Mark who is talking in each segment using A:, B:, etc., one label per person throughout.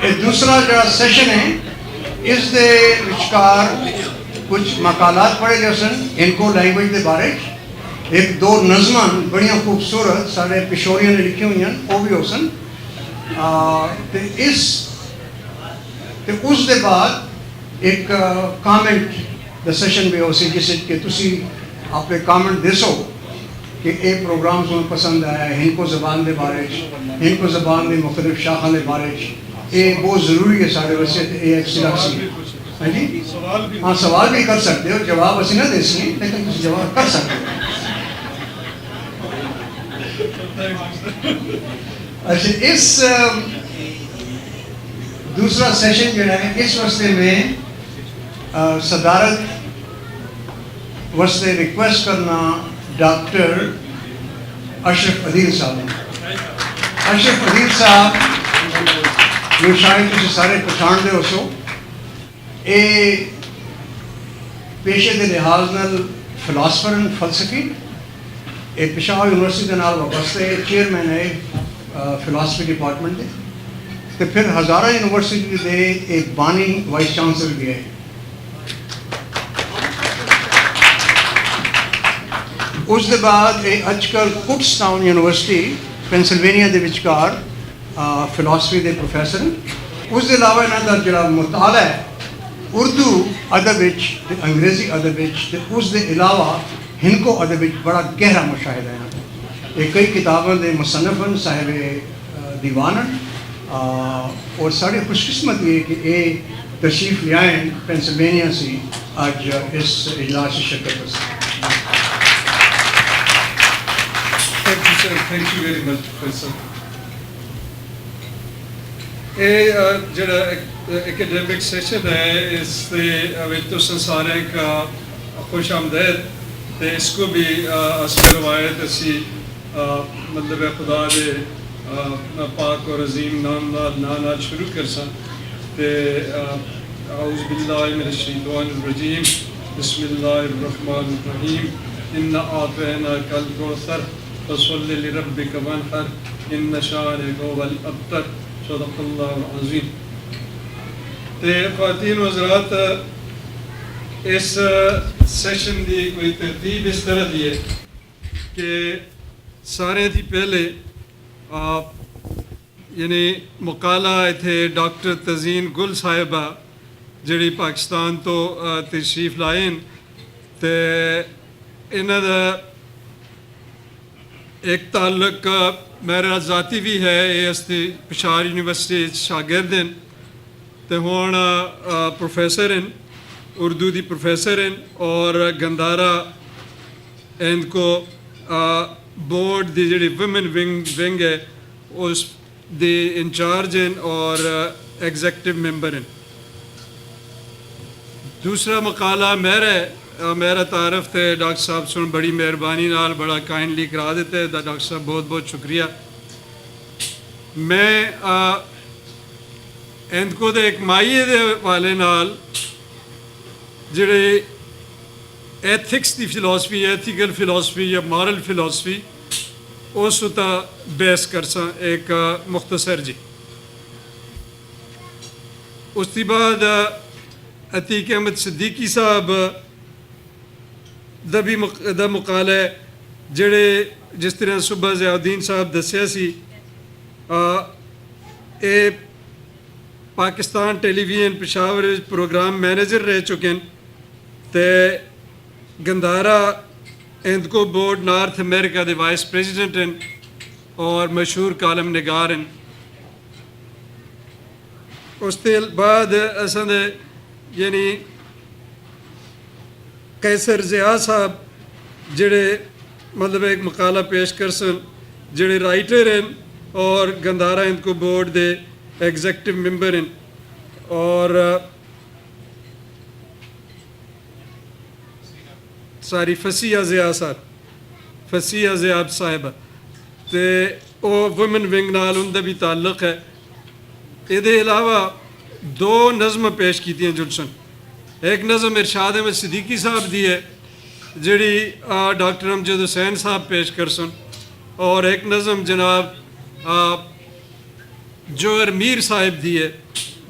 A: ये दूसरा जो सेशन है इस दे विचकार कुछ मकालात पढ़े गए सन इनको लैंग्वेज के बारे एक दो नज़मां बड़िया खूबसूरत साढ़े पिशोरियों ने लिखी हुई हैं वो भी हो सन ते उस दे बाद एक कमेंट द सेशन भी हो सी जिस कि तुसी अपने कमेंट दसो कि ये प्रोग्राम तुम्हें पसंद आया इनको ज़बान के बारे इनको ज़बान के मुख्तलिफ शाखा के बारे ये बहुत ज़रूरी है साढ़े वास्ते ये एक सिलासी हाँ जी हाँ सवाल भी कर सकते हो जवाब असी ना दे सकें लेकिन तुम जवाब कर सकते हो। अच्छा इस दूसरा सेशन जो है इस वास्ते में सदारत वास्ते रिक्वेस्ट करना डॉक्टर अशरफ अदील साहब ने। अशरफ अदील साहब जो शायद तुम सारे पछाणते हो सो ये पेशे के लिहाज नाल फिलासफर एंड फलसफी ये पेशावर यूनिवर्सिटी के नाल वाबस्ते चेयरमैन है फिलासफी डिपार्टमेंट के तो फिर हज़ारा यूनिवर्सिटी के एक बानी वाइस चांसलर भी है। उस दे बाद अजकल कुड्सटाउन यूनिवर्सिटी पेंसिल्वेनिया के विचकार फिलासफी के प्रोफैसर उसके अलावा इन्हों का जो मुताला है उर्दू अदब अंग्रेज़ी अदब उसके अलावा हिंदको अदब बड़ा गहरा मुशाहिदा है। ये कई किताबों के मुसन्नफ़ साहिब दीवान और साड़ी खुशकिस्मत ये कि ये तशरीफ़ ले आए पेंसिल्वेनिया से अज इस इजलास की शिरकत।
B: Thank you very much, Professor. जो एकेडमिक सेशन है इसके सारे का खुश आमदेद तो इसको भी रवायत असी मतलब खुदा के पाक और अजीम नाम शुरू कर औज़ु बिल्लाहि मिनश शैतानिर रजीम बिस्मिल्लाहिर रहमानिर रहीम इन्ना आतैनाकल कौसर फसल्लि लिरब्बिका वन्हर इन्ना शानिअका हुवल अब्तर सदक़ल्लाहुल अज़ीम। ते ख़वातीन व हज़रात इस सेशन की कोई तरतीब इस तरह की है कि सारे थी पहले यानी मुकाला इत्थे डॉक्टर तज़ीन गुल साहिबा जिहड़ी पाकिस्तान तो तशरीफ लाए तो इन्हां दा एक ताल्लुक मेरा ज़ाती भी है ये अस्ती पेशावर यूनिवर्सिटी शागिर्द हैं तो हुण प्रोफैसर हैं उर्दू की प्रोफैसर हैं और गंदारा इनको बोर्ड की जी वुमेन विंग है उस दे इंचार्ज हैं और एग्जैक्टिव मेंबर हैं। दूसरा मकाला मेरा तारफ़ थे डॉक्टर साहब सुन बड़ी मेहरबानी नाल बड़ा काइंडली करा देते हैं डॉक्टर साहब बहुत बहुत शुक्रिया। मैं इनको दे एक माइए दे वाले नाल जिहड़े एथिक्स की फिलासफी एथिकल फिलासफी या मॉरल फिलासफी उस उता बहस कर सा एक मुख्तसर जी। उसके बाद अतीक अहमद सिद्दीकी साहब दा भी मुकाला है जिहड़े जिस तरह सुबह ज़ियाउद्दीन साहब दस्या सी ये Pakistan television Peshawar program manager रह चुके हैं तो Gandhara Hindko board north America के वाइस प्रेजिडेंट हैं और मशहूर कालम निगार हैं। उसके बाद असां दे यानी कैसर ज़िया साहब जिहड़े मतलब एक मकाला पेश कर सन जिहड़े राइटर हैं और गंदारा इनको बोर्ड दे एग्जैक्टिव मेंबर हैं और सारी फसीहा ज़िया साहिबा तो वुमेन विंग नाल उनका भी ताल्लुक है। ये अलावा दो नज़म पेश की जुड़सन एक नज़म इरशाद अहमद सिद्दीकी साहब दी है जिहड़ी डॉक्टर अमजद हुसैन साहब पेश कर सन और एक नज़म जनाब जोहर मीर साहिब दी है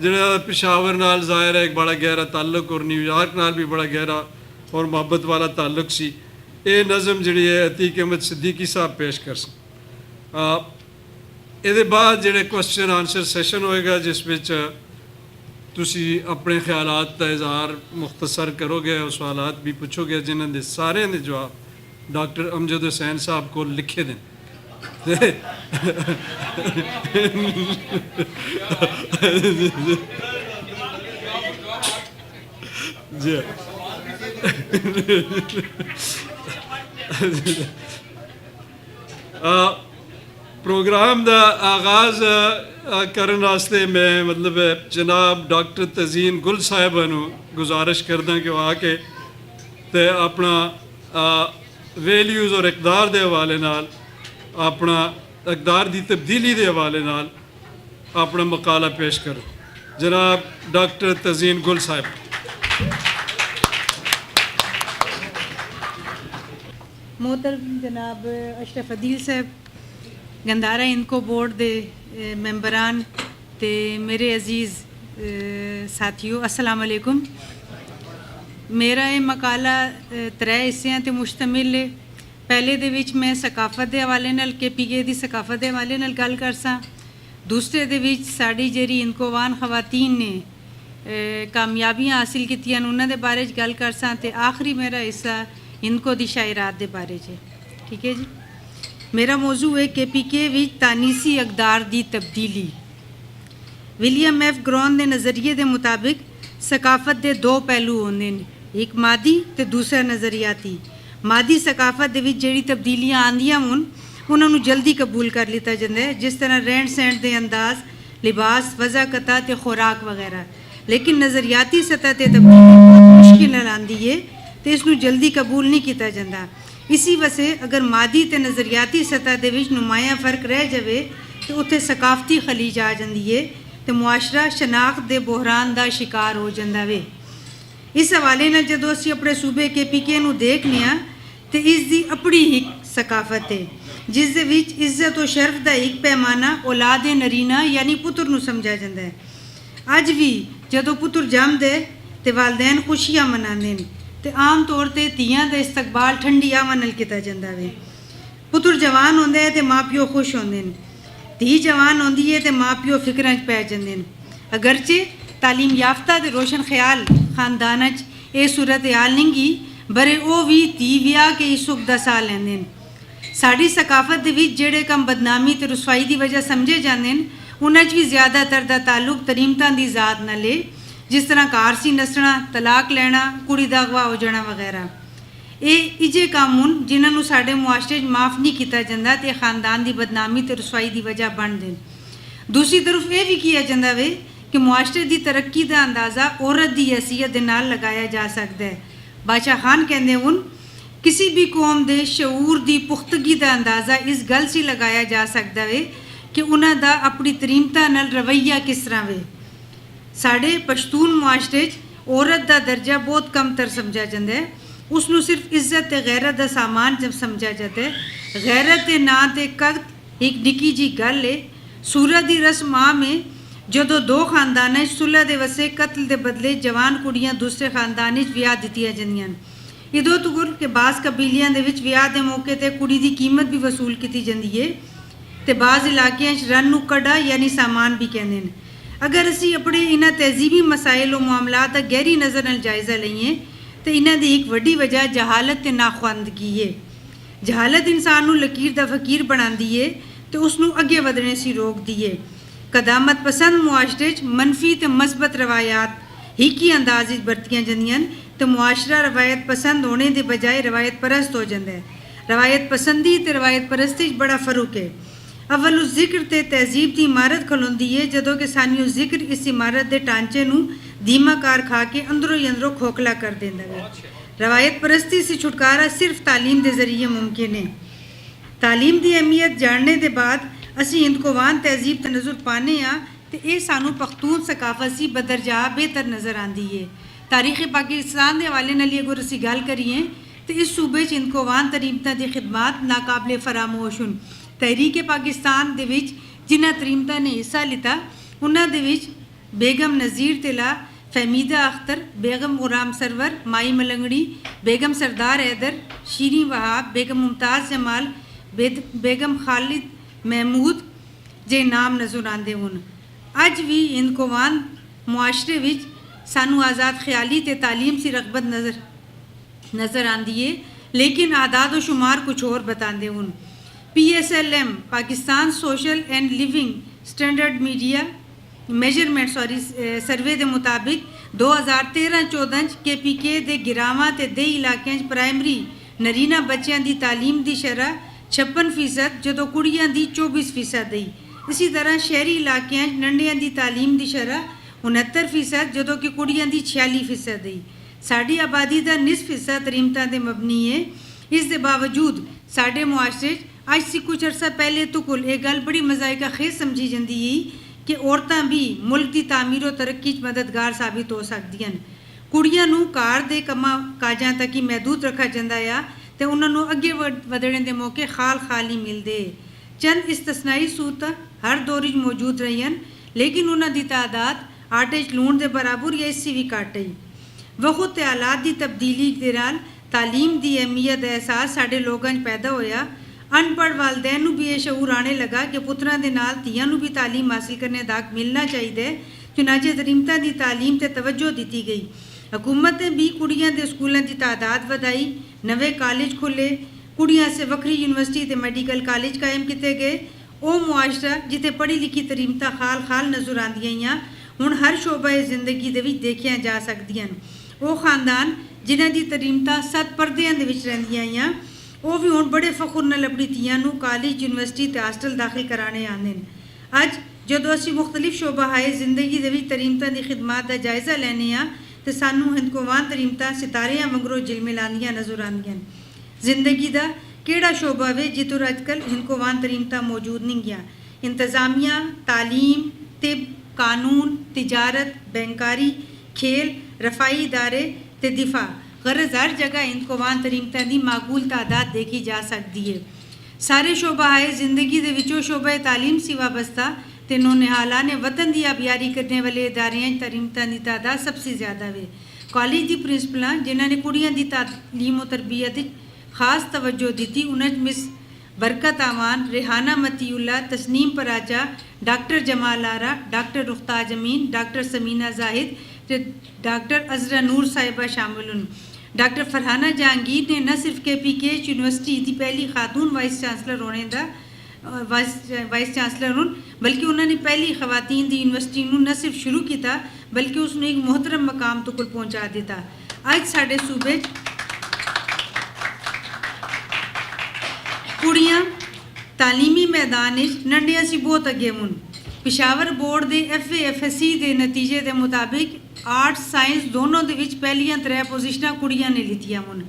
B: ਜਿਹੜਾ ਪਿਸ਼ਾਵਰ ਨਾਲ ਜ਼ਾਹਿਰ ਹੈ ਇੱਕ ਬੜਾ ਗਹਿਰਾ ਤਾਲੁਕ ਔਰ ਨਿਊਯਾਰਕ ਨਾਲ ਵੀ ਬੜਾ ਗਹਿਰਾ ਔਰ ਮੁਹੱਬਤ ਵਾਲਾ ਤਾਲੁਕ ਸੀ। ਇਹ ਨਜ਼ਮ ਜਿਹੜੀ ਹੈ ਅਤੀਕ ਅਹਿਮਦ ਸਿੱਦੀਕੀ ਸਾਹਿਬ ਪੇਸ਼ ਕਰ ਸਨ। ਇਹਦੇ ਬਾਅਦ ਜਿਹੜੇ ਕੁਐਸਚਨ ਆਨਸਰ ਸੈਸ਼ਨ ਹੋਏਗਾ ਜਿਸ ਵਿੱਚ ਤੁਸੀਂ ਆਪਣੇ ਖਿਆਲਾਤ ਦਾ ਇਜ਼ਹਾਰ ਮੁਖਤਸਰ ਕਰੋਗੇ और सवालात भी पूछोगे जिन्हों के सारे के जवाब डॉक्टर अमजद हुसैन साहब को लिखे दें। जी प्रोग्राम का आगाज़ करने वास्ते मैं मतलब जनाब डॉक्टर तज़ीन गुल साहिबा नूं गुजारिश करदा कि वह आके ते अपना वैल्यूज़ और इकदार के हवाले नाल अपना इकदार की तब्दीली के हवाले नाल अपना मकाला पेश करो। जनाब डॉक्टर तज़ीन गुल साहिब।
C: मोहतरम जनाब अशरफ अदील साहब, गंदारा इनको बोर्ड दे मैंबरान ते मेरे अजीज़ साथियों, अस्सलाम वालेकुम। मेरा ये मकाला 3 हिस्सियां ते मुश्तमिल है। पहले दे विच मैं सकाफत के हवाले नाल KPK दी सकाफत के हवाले नाल गल करसां। दूसरे दे विच साडी जेहड़ी इनकोवान खवातीन ने कामयाबियां हासिल कीतियां उन्हां दे बारे च गल करसां ते आखिरी मेरा हिस्सा इनको दी शायरात दे बारे च। ठीक है जी। मेरा मौजू है KPK विच तानीसी अकदार दी तब्दीली। विलियम F ग्रॉन के नज़रिए के मुताबिक सकाफत के 2 पहलू होंदे ने, एक मादी ते दूसरा नज़रियाती। मादी सकाफत दे विच जेहड़ी तब्दीलियां आंदियां होन उन्हां नूं जल्दी कबूल कर लिता जाता है, जिस तरह रहन सहन के अंदाज, लिबास, वज़ाकता ते खुराक वगैरह। लेकिन नज़रियाती सतह ते तब्दीली बहुत मुश्किल नाल आंदी है तो इसनूं जल्दी कबूल नहीं किया जाता। इसी वजह अगर मादी ते नज़रियाती सतह दे विच नुमाया फ़र्क रह जाए तो उत्थे सकाफती खलीज आ जाती है तो मुआशरा शनाख्त दे बोहरान का शिकार हो जाता वे। इस हवाले नाल जदों असीं अपने सूबे KPK नूं देखने आ तो इसकी अपनी एक सकाफत है जिस दे विच इज्जत और शर्फ का एक पैमाना औलाद नरीना यानी पुत्र नूं समझा जाता है। अज भी जदों पुत्र जमदे तो वालदैन खुशियां मनाते हैं तो आम तौर पर धीआं का इस्तकबाल ठंडी हवा नाल किया जाता है। पुत्र जवान होंदा है तो माँ प्यो खुश होंदे हैं, धी जवान होंदी है तो माँ प्यो फिक्रां च पै जांदे हैं। अगरचे तालीम याफ्ता ते रोशन ख्याल खानदान च यह सूरत हाल नहीं गी बरे वो भी धी विआह के सुख दा साह लैंदे हैं। साडी सकाफत दे विच जेहड़े काम बदनामी ते रुसवाई की वजह समझे जाते हैं उन्हां च भी ज़्यादातर दा ताल्लुक तरीमतां दी ज़ात नाल है, जिस तरह कारसी नसना, तलाक लैना, कुड़ी दा अगवा हो जाना वगैरह। ये इजे काम हुन जिन्होंने साढ़े मुआशरे माफ़ नहीं किया जाता तो खानदान की बदनामी तो रसवाई की वजह बन दें। दूसरी तरफ यह भी किया जाता वे कि मुआशरे की तरक्की का अंदाज़ा औरत की हैसियत के नाल लगाया जा सकता है। बादशाह खान कहते हुन किसी भी कौम के शऊर की पुख्तगी का अंदाज़ा इस गल से लगाया जा सकता है कि उन्हां दा अपनी तरीमतां नाल रवैया किस तरह वे। साढ़े पश्तून मुआशरे औरत का दर्जा बहुत कम तर समझा जाता है, उसनों सिर्फ इज्जत ते गैरत का सामान जब समझा जाता है। गैरत के नां ते कद एक निकी जी गल है। सूरत की रस्म आम है जदों 2 खानदानां सुलह दे वसे कतल के बदले जवान कुड़ियां दूसरे खानदान विआह दित्तियां जांदियां। इदों तुगुल के बाज़ कबीलियां दे विच विआह के मौके ते कुड़ी की कीमत भी वसूल की जाती है तो बाज़ इलाकियां रन नूं कड़ा यानी सामान भी कहते हैं। अगर असी अपने इन्हां तहजीबी मसाइल और मामलात का गहरी नज़र नाल जायज़ा लईए तो इन्हां दी एक वड्डी वजह जहालत ते नाखुआंदगी है। जहालत इंसान नूं लकीर दा फकीर बनाती है तो उसनूं अगे वधने से रोकती है। कदामत पसंद मुआशरे मनफी ते मस्बत रवायात एक ही अंदाज बरतियां जांदियां तो मुआशरा रवायत पसंद होने के बजाय रवायत परस्त हो जाता है। रवायत पसंदी तो रवायत परस्ती बड़ा फर्क है। अव्वल उस जिक्र ते तहजीब की इमारत खलोंदी है जदों कि सानी उस जिक्र इस इमारत के ढांचे नूं धीमा कार खा के अंदरों ही अंदरों खोखला कर देंदा है। रवायत परस्ती से छुटकारा सिर्फ तालीम के जरिए मुमकिन है। तालीम की अहमियत जानने के बाद असी हिंदकोवान तहजीब नज़र पाने तो ये सानू पख्तून सकाफत सी बदरजा बेहतर नज़र आती है। तारीख़ पाकिस्तान के हवाले नाल अगर असी गल करिए तो इस सूबे हिंदकोवान तरीमतां दी खिदमात नाकाबले फरामोश हन। तहरीक पाकिस्तान दे विच जिन्हां तरीमतां ने हिस्सा लिता उन्हां दे विच बेगम नज़ीर तिला, फहमीदा अख्तर, बेगम गुलाम सरवर, माई मलंगड़ी, बेगम सरदार हैदर, शीरी वहाब, बेगम मुमताज़ जमाल, बेगम खालिद महमूद जे नाम नज़र आते हूँ। अज भी हिंदकोवान मुआशरे विच सानू आज़ाद ख्याली ते तालीम सी रगबत नज़र आती है, लेकिन आदाद व शुमार कुछ और बताते हूँ। PSLM Pakistan social and living standard media measurement survey के मुताबिक 2013-14 KPK के गिरावां ते दे इलाकों प्राइमरी नरीना बच्चों की तालीम की शरह 56% जदों कुड़ियां की 24% रही। इसी तरह शहरी इलाकों नंढियां की तालीम की शरह 69% जदों कि कुड़ियां की 46% रही। साड़ी आबादी का निसफ हिस्सा तरीमतां ते मबनी है। इस दे बावजूद साडे मुआशरे अज से कुछ अरसा पहले तो कुल एक गल बड़ी मज़ाइका खेज समझी जाती है कि औरतां भी मुल्क की तामीर और तरक्की मददगार साबित हो सकदियां। कुड़ियां नूं कार दे कमां काजां तक ही महदूद रखा जाता है तो उन्होंने अगे वधने के मौके खाल ही मिलते। चंद इस्तसनाई सूरतां हर दौर में मौजूद रही, लेकिन उन्होंने तादाद आटे च लूण के बराबर या इससे भी घट है। वक्त ते हालात की तब्दीली के नाल तालीम की अहमियत का एहसास साडे लोगों में पैदा होया। अनपढ़ वालदैन भी यह शऊर आने लगा कि पुत्रां दे नाल धीआं नूं भी तालीम हासिल करने दा हक मिलना चाहिए। चुनाचे तरीमतां की तालीम ते तवज्जो दी गई। हुकूमत ने भी कुड़ियां दे स्कूलों की तादाद वधाई, नवे कॉलेज खुले, कुड़ियां से वक्री यूनिवर्सिटी ते मैडिकल कॉलेज कायम किए गए। वो मुआशरा जिथे पढ़ी लिखी तरीमतां खाल नज़र आंदियां हुण हर शोबा जिंदगी दे विच देखिया जा सकदियां। वो खानदान जिन्हां दी तरीमतां सत परदियां दे विच रहिंदियां वो भी हुण बड़े फखुर नाल अपनी धीआं नूं कॉलेज यूनिवर्सिटी ते हॉस्टल दाखिल कराने आंदे ने। अज जदों असीं मुख्तलिफ शोबाहाए जिंदगी दे विच तरीमतां दी खिदमत का जायज़ा लैने आ ते सानूं हिंदकोवान तरीमतां सितारियां वांगरों जिलमिलांदियां नज़र आंदियां। जिंदगी का किहड़ा शोबा वे जित्थों अजकल हिंदकोवान तरीमतां मौजूद नहीं गया। इंतजामिया, तालीम, तिब, कानून, तिजारत, बैंकारी, खेल, रफाई इदारे ते दिफा गरज हर जगह हिंदकोवान तरीमतां की माकूल तादाद देखी जा सकती है। सारे शोबाए जिंदगी के विचों शोबा तालीम से वाबस्ता ते नौनिहालां ने वतन की आबियारी करने वाले इदारियां तरीमतां की तादाद सबसे ज़्यादा वे। कॉलेज की प्रिंसिपलां जिन्होंने कुड़ियां की तालीम और तरबियत खास तवज्जो दी, उन्हें मिस बरकत आवान, रेहाना मतीउल्ला, तस्नीम पराचा, डॉक्टर जमाल आरा, डॉक्टर रुख्ताज अमीन, डॉक्टर समीना जाहिद ते डॉक्टर अजरा नूर साहिबा शामिल हैं। डॉक्टर फरहाना जहांगीर ने न सिर्फ KPK यूनिवर्सिटी की पहली खातून वाइस चांसलर होने का वाइस चांसलर हों, बल्कि उन्होंने पहली खवातीन की यूनिवर्सिटी न सिर्फ शुरू किया बल्कि उसने एक मोहतरम मकाम तक पहुँचा दिता। अज साडे सूबे कुड़ियां तालीमी मैदान नंढियां सी बहुत अगे हूँ। पिशावर बोर्ड के FA-FSC के नतीजे के मुताबिक आर्ट साइंस दोनों के विच पहलियां 3 पोजिशनां कुड़ियां ने लितियां हूँ।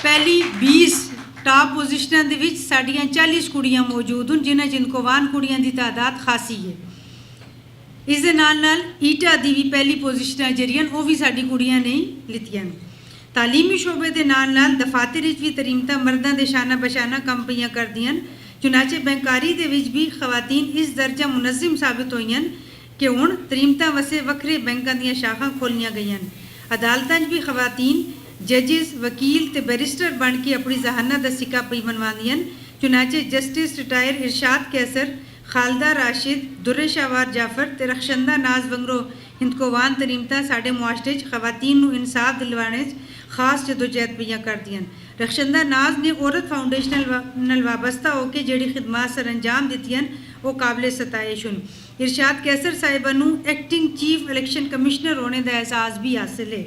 C: पहली 20 टॉप पोजिशनां दे विच साडियां 40 कुड़ियां मौजूद हैं, जिन्हां हिंदकोवान कुड़ियां की तादाद खासी है। इस दे नाल ईटा की भी पहली पोजिशनां जरियां वो भी साडी कुड़ियां ने लितियां। तालीमी शोबे के नाल दफातर भी तरीमतां मर्दां दे शाना बशाना कम पईयां करदियां। चुनाचे बैंकारी दे विच भी खवातीन इस दर्जा मुनज़्ज़म साबित होईयां कि हुण तरीमतां वसे वखरे बैंकों दी शाखां खोलियां गईयां। अदालतां भी खवातीन जजिस, वकील ते बैरिस्टर बन के अपनी जहाना का सिक्का पई मनवादियां। चुनाचे जस्टिस रिटायर इरशाद कैसर, खालदा राशिद, दुर्रे शाहवार जाफर ते रखशंदा नाज वंगरो हिंदकोवान तरीमतां साडे मुआशरे च खवातीन नूं इंसाफ दिलवाने खास जदोजहद पईयां करदियां। रखशंदा नाज ने औरत फाउंडेशन नाल वाबस्ता होकर जिहड़ी खिदमत सर अंजाम दित्तियां वो काबिले सताइश हैं। इरशाद कैसर साहिबा नूं एक्टिंग चीफ इलैक्शन कमिश्नर होने का एहसास भी हासिल है।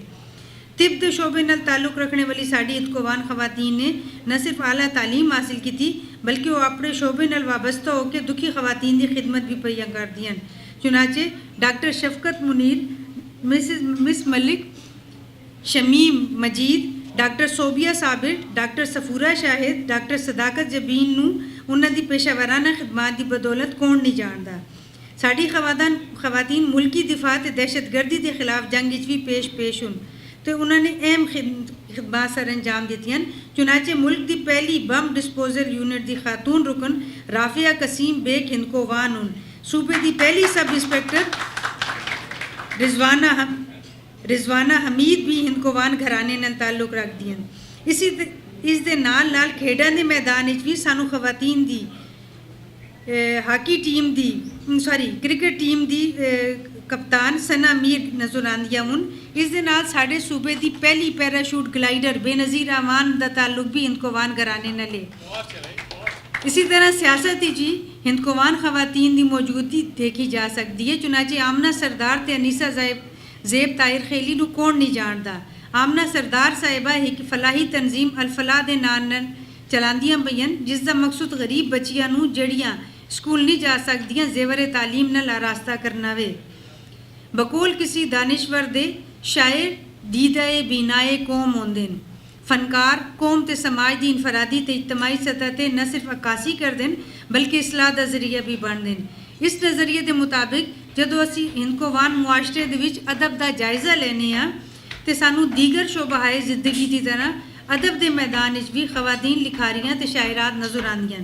C: तिब के शोबे नाल ताल्लुक रखने वाली साड़ी हिंदकोवान खवातीन ने न सिर्फ आला तालीम हासिल की बल्कि वो अपने शोबे नाल वाबस्ता होकर दुखी खवातीन की खिदमत भी पईयां करदियां। चुनाचे doctor Shafqat Munir, miss Malik, Shamim Majeed, doctor Sobia Sabir, doctor Safoora Shahid, doctor Sadaqat Jabeen नूं उन्हां दी पेशावराना खिदमत की बदौलत कौन नहीं जानता। साड़ी खवातीन मुल्की दिफा ते दहशतगर्दी के खिलाफ जंग भी पेश हुन तो उन्होंने अहम खिदमत सर अंजाम दित्तियां। चुनाचे मुल्क की पहली बम डिस्पोजल यूनिट की खातून रुकन राफिया कसीम बेग हिंदकोवान हुन सूबे की पहली सब इंस्पैक्टर रिजवाना हमीद भी हिंदकोवान घराने नाल ताल्लुक रखदी हैं। इस दे नाल नाल खेडां दे मैदान विच भी सानू खवातीन दी हाकी टीम दी क्रिकेट टीम दी कप्तान सना मीर नज़र आंदियां हूँ। इस दे नाल साडे सूबे की पहली पैराशूट ग्लाइडर बेनज़ीर अमान का ताल्लुक भी हिंदकोवान घराने नाल है। इसी तरह सियासत जी हिंदकोवान खवातीन की मौजूदगी देखी जा सकती है। चुनाचे आमना सरदार ते अनीसा ज़ेब ताहिर खेली नूं कौन नहीं जानता। आमना सरदार साहिबा एक फलाही तंजीम अल-फलाह दे नाल चलांदियां पईयां, जिसका मकसद गरीब बच्चियां नूं जड़ियां स्कूल नहीं जा सकदियां ज़ेवर तालीम नाल आरास्ता करना वे। बकोल किसी दानिश्वर दे शायर दीदाए बीनाए कौम होंदे न। फनकार कौम ते समाज की इनफरादी ते इज्तमाही सतह ते न सिर्फ अक्कासी करते हैं बल्कि इसलाह का जरिया भी बनते हैं। इस नज़रिए के मुताबिक जदों असी हिंदकोवान मुआशरे दे विच अदब का जायज़ा लेने तो सानू दीगर शोबाए जिंदगी की तरह अदब के मैदान विच भी खवातीन लिखारियां ते शायरात नज़र आंदियां।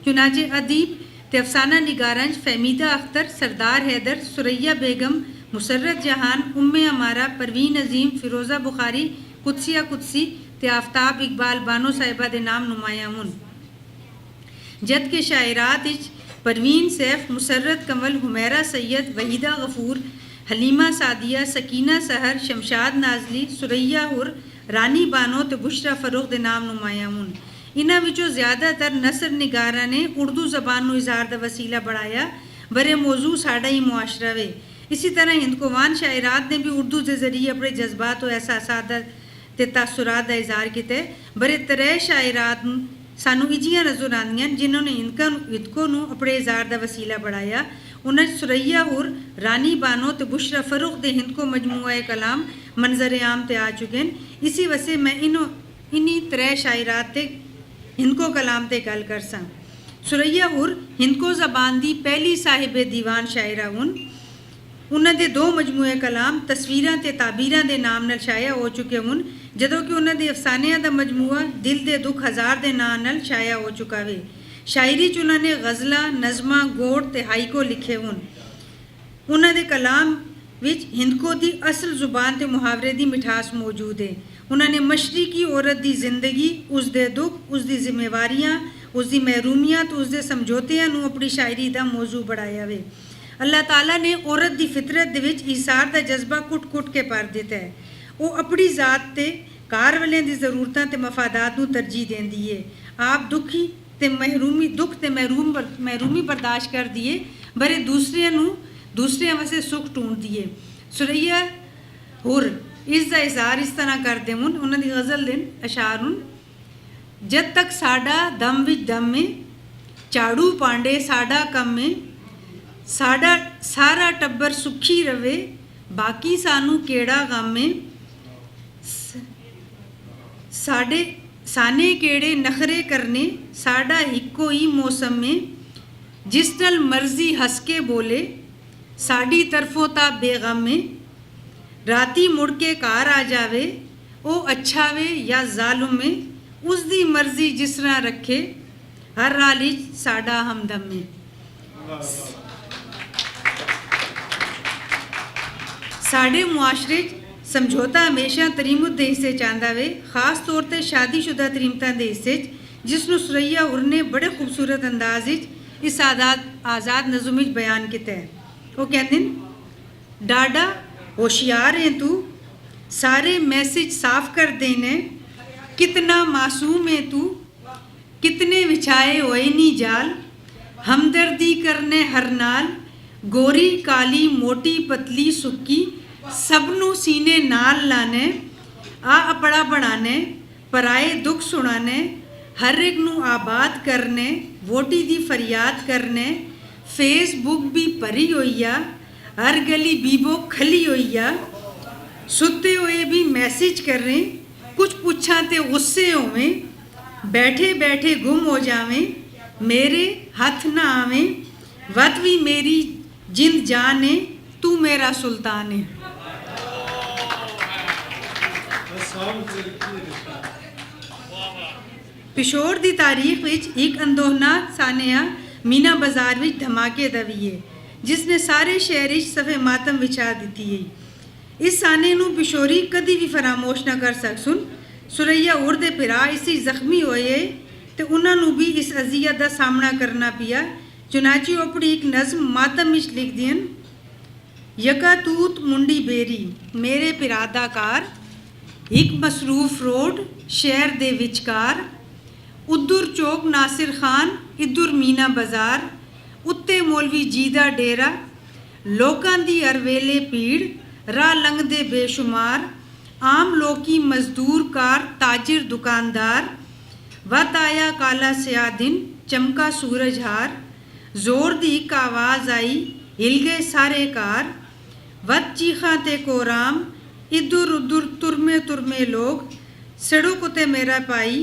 C: चुनाचे अदीब ते अफसाना निगारां फहमीदा अख्तर, सरदार हैदर, सुरैया बेगम, मुसर्रत जहान, उम्मे अमारा, परवीन अजीम, फिरोज़ा बुखारी, कुदसिया कुदसी ते आफ्ताब इकबाल बानो साहिबा के नाम नुमाया हूँ। जद के शायरात परवीन सैफ, मुसर्रत कंवल, हुमैरा सैयद, वहीदा गफूर, हलीमा सादिया, सकीना सहर, शमशाद नाजली, सुरैया हुर, रानी बानो ते बुशरा फरूख के नाम नुमाया हूँ। इन्हां विचों ज़्यादातर नसर निगारा ने उर्दू जबान नूं इज़हार का वसीला बनाया, बरे मौजू साडा ही मुआशरा वे। इसी तरह हिंदकोवान शायरात ने भी उर्दू के जरिए अपने जज्बात और एहसासात ते तासुरात का इज़हार किया। बड़े तरह शायरात सानू इजियां नज़र आंदियां जिन्होंने हिंदको नूं अपने इज़हार का वसीला बनाया। उन्हें सुरैया हुर, रानी बानो ते बुशरा फरूख दे हिंदको मजमूआ कलाम मंजर आम ते आ चुके हैं। इसी वजह मैं इन्हीं त्रै शायरात ते हिंदको कलाम ते गल कर सा। सुरैया हुर हिंदको ज़बान दी पहली साहिबे दीवान शायरा हूँ। उन्होंने दो मजमूए कलाम तस्वीरां ते ताबीरां दे नाम नाल शाया हो चुके हूँ, जदों कि उन्होंने अफसानियां दा मजमूआ दिल दे दुख हज़ार दे नाम नाल शाया हो चुका वे। शायरी च उन्होंने गज़ला, नज़मा, गोड़ ते हाइको लिखे हूँ। उन्होंने कलाम विच हिंदको दी असल जुबान ते मुहावरे दी मिठास मौजूद है। उन्होंने मशरकी औरत दी जिंदगी, उसके दुख, उसकी जिम्मेवारियां, उसकी महरूमियां तो उसके समझौतियां नूं अपनी शायरी का मौजू बनाया वे। अल्लाह ताला ने औरत की फितरत दे विच ईसार का जज्बा कुट कुट के भर दिता है। वो अपनी जात ते कार वाले की जरूरतों ते मफादात नूं तरजीह देंदी है। आप दुखी ते महरूमी बर्दाश्त कर दिए, बरे दूसरे वास्ते सुख ढूंढ दिए। सुरैया हुर इसका इज़हार इस तरह करते हूँ। उन्होंने गज़ल दिन अशार हूँ। जद तक साडा दम विच दम में, झाड़ू पांडे साडा कम में, साडा सारा टब्बर सुखी रवे, बाकी सानू केड़ा गम में, साने केड़े नखरे करने, साडा हिक्को ही मौसम में, जिस नल मर्जी हंस के बोले, साड़ी तरफों ता बेगम में, राती मुड़ के कार आ जावे, ओ अच्छा वे या जालुम में, उसदी मर्जी जिस तरह रखे, हर हाल साडा हमदम में। साढ़े मुआशरे समझौता हमेशा तरीमत के हिस्से चाहता वे, खास तौर पर शादीशुदा तरीमतां के हिस्से, जिसनों सुरैया हुर ने बड़े खूबसूरत अंदाज इस आज़ाद नज़म में बयान किया है। वो कहते हैं, डाडा होशियार है तू, सारे मैसेज साफ कर देने, कितना मासूम है तू, कितने विछाए होए नी जाल, हमदर्दी करने हर नाल, गोरी काली मोटी पतली सुक्की, सबनू सीने नाल लाने, आ अपड़ा बनाने, पराए दुख सुनाने, हर एक नू आबाद करने, वोटी दी फरियाद करने, फेसबुक भी भरी होई आ, हर गली बीबो खली होई आ, सुते हुए भी मैसेज कर रहे, कुछ पूछा ते गुस्से होवें, बैठे बैठे गुम हो जावें, मेरे हाथ ना आवें, वत भी मेरी जिंद जान है, तू मेरा सुल्तान है। पिशोर दी तारीख विच एक अंदोहनाक सानिया मीना बाजार विच धमाके दा वी है। जिसने सारे शहर सफ़े मातम विछा दी है। इस साने नू पिशोरी कदी भी फरामोश ना कर सकसुन। सुरैया उड़दे पिरा इसी जख्मी होए तो उन्होंने भी इस अजियत का सामना करना पिया। चुनाची अपनी एक नज़म मातम विच लिख दियन, यका तूत मुंडी बेरी मेरे पिरादाकार, एक मसरूफ रोड शहर दे विचकार, उधर चौक नासिर खान इधर मीना बाजार, उत्ते मौलवी जीदा डेरा, लोकां दी हर वेले भीड़ राह लंघदे बेशुमार, आम लोकी मजदूर कार ताजिर दुकानदार, वत आया काला स्या दिन चमका सूरज हार, जोर दी एक आवाज़ आई हिल गए सारे कार, वत चीखा ते कोराम इधर उधर तुरमे तुरमे लोग, सड़क ते मेरा पाई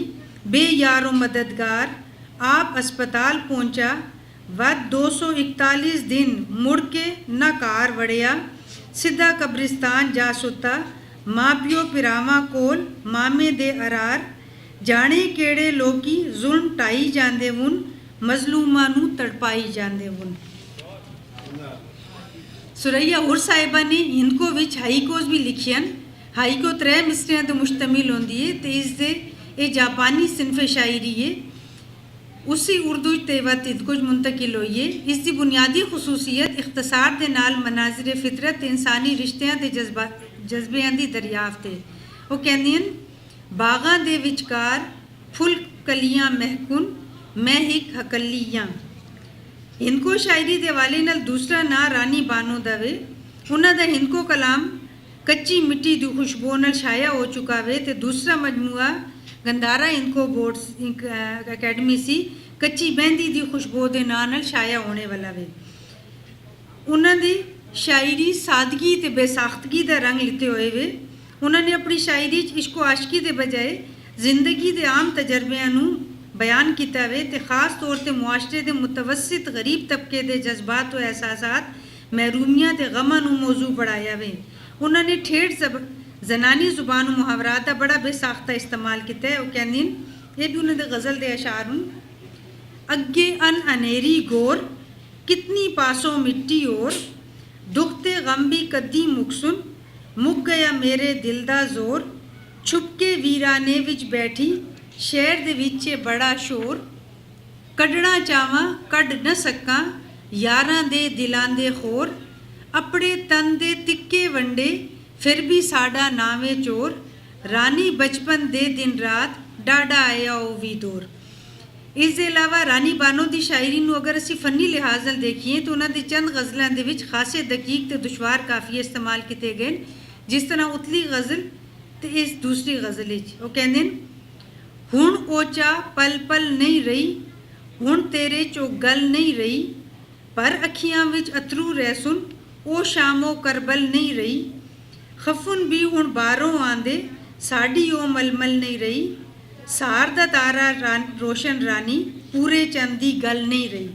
C: बेयारो मददगार, आप अस्पताल पहुंचा वत 241 दिन मुड़ के न कार वड़िया, सीधा कब्रिस्तान जा सुता, माँ प्यो पिरावा कोल मामे दे अरार, जाने केड़े लोकी जुल्म ढाई जांदे वुन, मजलूमां नू तड़पाई जांदे वुन। सुरैया हुर साहिबा ने हिंदको विच हाईकोस भी लिखियन। हाईको 3 मिसरियां तो मुश्तमिल होंदी है ते इसदे ये जापानी सिनफे शायरी है, उसी उर्दू ते वत कुछ मुंतकिल होई है। इसकी बुनियादी खसूसियत इख्तसार दे नाल मनाजिर फितरत इंसानी रिश्तियां ते जज्बियां दी दरियाफ्त है। वो कहंदियन, बागां दे विचकार फुल कलियां महकुन मैं एक हकलियां। हिंदको शायरी दे हवाले नाल दूसरा ना रानी बानो दा वे। उन्हां दा हिंदको कलाम कच्ची मिट्टी दी खुशबू नाल छाया हो चुका वे ते दूसरा मजमूआ गंदारा हिंदको बोर्ड अकैडमी सी कच्ची मेहंदी दी खुशबू दे नां नाल छाया होने वाला वे। उन्हां दी शायरी सादगी ते बेसाख्तगी दा रंग लिते हुए वे। उन्होंने अपनी शायरी इश्को आशकी के बजाय जिंदगी के आम तजर्बियां नू बयान किया वे ते खास तौर पर मुआशरे के मुतवसित गरीब तबके के जज्बात व एहसासात महरूमियां ते गमां नू मौजू बढ़ाया वे। उन्होंने ठेठ जनानी जुबान मुहावरात का बड़ा बेसाख्ता इस्तेमाल किया है। वो कहंदिन, ये भी उन्होंने गज़ल दे अशार हूँ, अगे अन अनेरी गोर कितनी पासों मिट्टी और, दुखते गम भी कद्दी मुकसुन मुक गया मेरे दिल दा जोर, छुपके वीराने विच बैठी शहर दे विचे बड़ा शोर, कढ़ना चावां कढ़ न सकां यारां दे दिलां दे खोर, अपने तन दे तिक्के वंडे फिर भी साडा नावे चोर, रानी बचपन दे दिन रात डाडा आया ओ वी दौर। इसके अलावा रानी बानो की शायरी नू अगर असी फनी लिहाज नाल देखिए तो उन्होंने चंद गज़लों के विच खासे दकीक ते दुशवार काफ़िए इस्तेमाल किए गए, जिस तरह उतली गज़ल ते इस दूसरी गज़ल वो कहंदे न, हुण ओचा पल पल नहीं रही, हुण तेरे चो गल नहीं रही, पर अखियां विच अथरू रह सुन ओ शामो करबल नहीं रही, खफुन भी हुण बारों आंदे साड़ी ओ मलमल नहीं रही, सार दा तारा रोशन रानी पूरे चंद दी गल नहीं रही।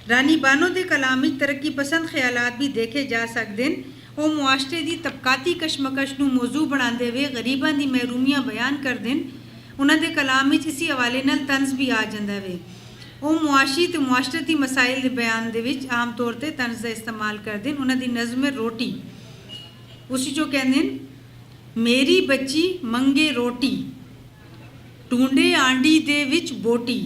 C: रानी बानो के कलाम में तरक्की पसंद ख्यालात भी देखे जा सकते हैं। वो मुआशरे की तबकाती कशमकश नू मौजू बनाते हुए गरीबां दी महरूमियां बयान करते हैं। उन्होंने कलाम में इसी हवाले नाल तंज भी आ जाता है। वो मुआशी तो मुआशरती मसाइल के बयान दे विच आम तौर पर तंज का इस्तेमाल करते हैं। उन्होंने नज़म रोटी उसी जो कहते हैं, मेरी बच्ची मंगे रोटी टूंडे आंडी दे विच बोटी,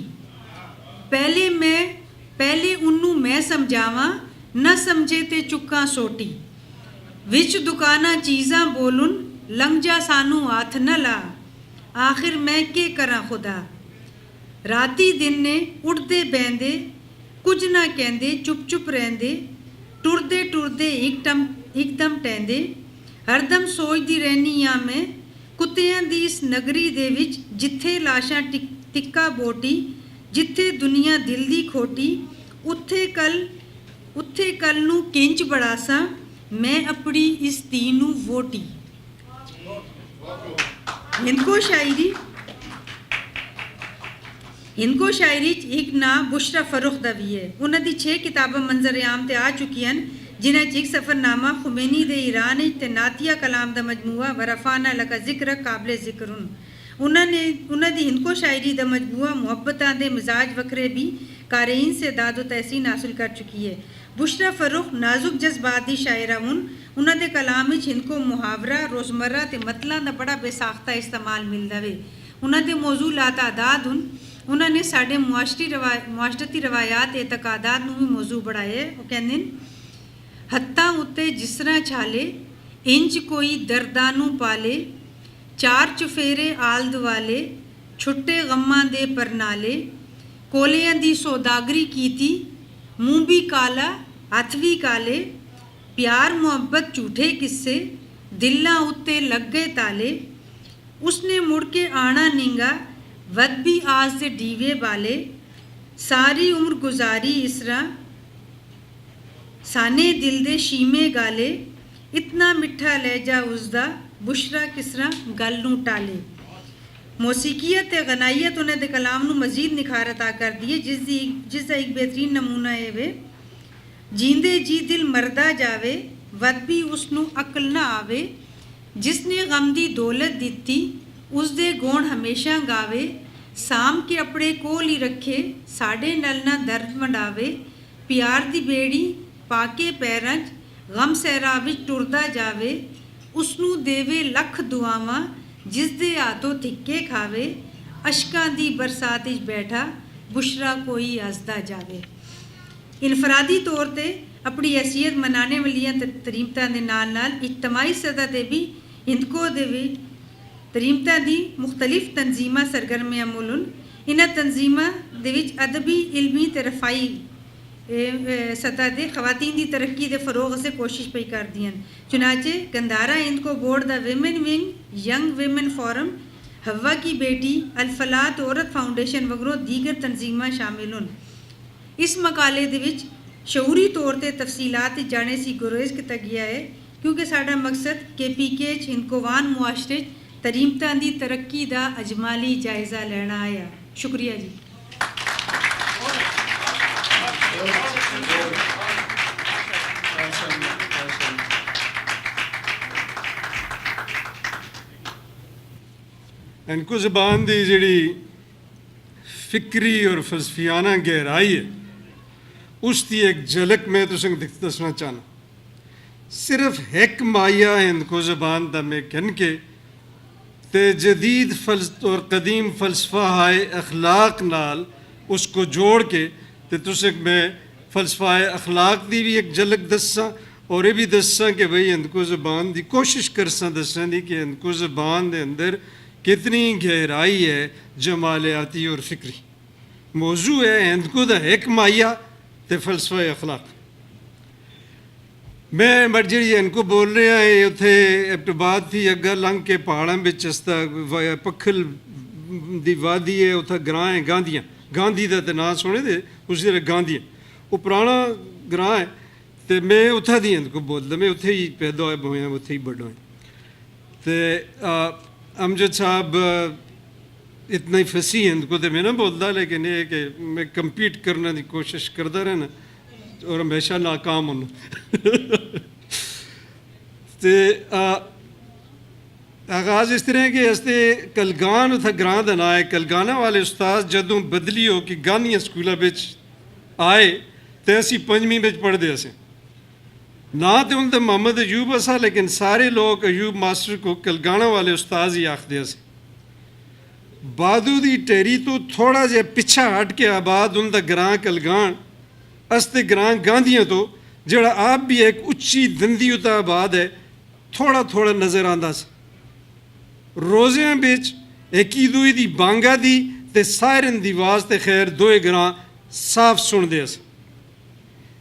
C: पहले उन्नू मैं समझावां न समझे ते चुक्का सोटी, विच दुकाना चीज़ां बोलुन लंघ जा सानू हाथ न ला, आखिर मैं के करा खुदा, राती दिन ने उड़दे बहंदे कुछ ना कहंदे चुप चुप रहंदे, टुरदे टुरदे एकदम टहंदे, हरदम सोचदी रहनी आ मैं कुत्तियां दी इस नगरी दे विच जिथे लाशां टिक्का बोटी, जिथे दुनिया दिल दी खोटी, उत्थे कल नू किंच बड़ासा मैं अपनी इस धी नू वोटी। हिंदको शायरी एक ना बुशरा फरुख दा भी है। उन्होंने 6 किताबां मंजर आम ते आ चुकी हैं, जिन्हें एक सफ़रनामा खुमैनी दे ईरान ते नातिया कलाम दा मजमूआ वरफाना लका जिक्र काबिल जिक्र। उन्होंने हिंदको शायरी दा मजमूआ मुहब्बतां दे मिजाज वखरे भी कारीन से दादो तहसीन हासिल कर चुकी है। बुशरा फरूख नाजुक जज्बाती शायरा उन्हां दे कलाम विच इनको मुहावरा रोज़मर्रा ते मतलां दा बड़ा बेसाख्ता इस्तेमाल मिलदा वे। उन्हां दे मौजू लातादाद उन्हां ने साडे मुआशरती रवायात एतकादात नूं भी मौजू बढ़ाए। वो कहंदे न हत्थां उत्ते जिस तरह छाले इंज कोई दर्दां नूं पाले, चार चुफेरे आल दुआले छुट्टे गम्मां दे परनाले, कोलियां दी सौदागरी कीती मूँह भी काला हत्थ भी काले, प्यार मुहब्बत झूठे किस्से दिलां उत्ते लग गए ताले, उसने मुड़ के आना नींगा वद भी आस दे डीवे बाले, सारी उम्र गुजारी इसरा साने दिल दे शीमे गाले, इतना मिठा लहजा उसदा बुशरा किसरा गल नूं टाले। मौसीकियत ते गनाइयत उन्हें दे कलाम नूं मजीद निखार अता कर दी है, जिसका एक बेहतरीन नमूना है वे जींदे जी दिल मरदा जावे वद भी उसनूं अकल ना आवे, जिसने गम दी दौलत दिती उस दे गुण हमेशा गावे, साम के अपने कोल ही रखे साढ़े नल ना दर्द वंडावे, प्यार दी बेड़ी पाके पैरां च गम सहरा विच टुरदा जावे, उसनूं देवे लख दुआवां जिस दे हाथों धिक्के खावे, अशकां दी बरसात विच बैठा बुशरा कोई हसदा जावे। इनफरादी तौर पर अपनी हैसियत मनाने वालियां तरीमतां दे नाल नाल इज्तमाही सतह ते भी हिंदको दे तरीमतां दी मुख्तलिफ तंजीमां सरगर्मियां मुलन। इन्हां तंजीमां दे विच अदबी इल्मी ते रफाई सतह ते खवातीन दी तरक्की दे फरोग से कोशिश पई करदियां। चुनाचे गंदारा हिंदको बोर्ड दा women wing, young women forum, हवा की बेटी, अल-फलात औरत फाउंडेशन वगैरह दीगर तंजीमां शामिल होन। इस मकाले दे विच शऊरी तौर पर तफसीलात जाने सी गुरेज किया गया है, क्योंकि साडा मकसद KPK हिंदकोवान मुआशरे तरीमतां दी तरक्की दा अजमाली जायज़ा लेना आया। शुक्रिया जी।
D: इनको ज़बान की जी फिक्री और फलसफियाना गहराई है, उसकी एक झलक मैं तुसें दसना चाहना। सिर्फ एक माया इनको ज़बान का मैं कहन के ते जदीद और कदीम फलसफा हाय अखलाक नाल उसको जोड़ के ते तुसें मैं फलसफा अखलाक की भी एक झलक दसा और ये भी दसा कि भाई इनको ज़बान की कोशिश करसा दसन की कि इनको ज़बान के अंदर कितनी गहराई है जमालियाती और फिक्री। मौजू है इनको दा एक माया ते फलसफा अखलाक। मैं जी इनको बोल रहा है उत्थे इब्तबाद थी अग्गा लंघ के पहाड़ों में चस्ता पखल दी वादी है, उत्थे ग्रां है गांधियाँ, गांधी का तो नाम सुने दे उस गांधियाँ, वो पुराना ग्रां है तो मैं उत्थे दी इनको बोलता, मैं उत्थे ही पैदा होया उत्थे ही बड़ा होया। तो अमजद साहब इतना ही फसी हैं इनको तो मैं ना बोलता, लेकिन ये कि मैं कंपीट करने की कोशिश करता रहना और हमेशा नाकाम होना। तो आगाज़ इस तरह के हस्ते कलगान उत्थे ग्रां का नाम है। कलगाना वाले उस्ताद जदों बदली हो कि गांधिया स्कूलों आए तो असी पंजवीं में पढ़ते असें ना तो उनका मोहम्मद अयूब असा, लेकिन सारे लोग अयूब मास्टर को कलगाना वाले उस्ताद ही आखते असे। बादू की टेरी तो थोड़ा जहा पिछा हट के आबाद उनका ग्रां कलगान अस्ते ग्रां गांधियां तो जड़ा आप भी एक उच्ची दंदी उता आबाद है थोड़ा थोड़ा नज़र आता सा। रोज़ियां बिच एकी दूई दी बांगा दी ते सायरन दी आवाज़ ते खैर दोए ग्रां साफ सुनते अस।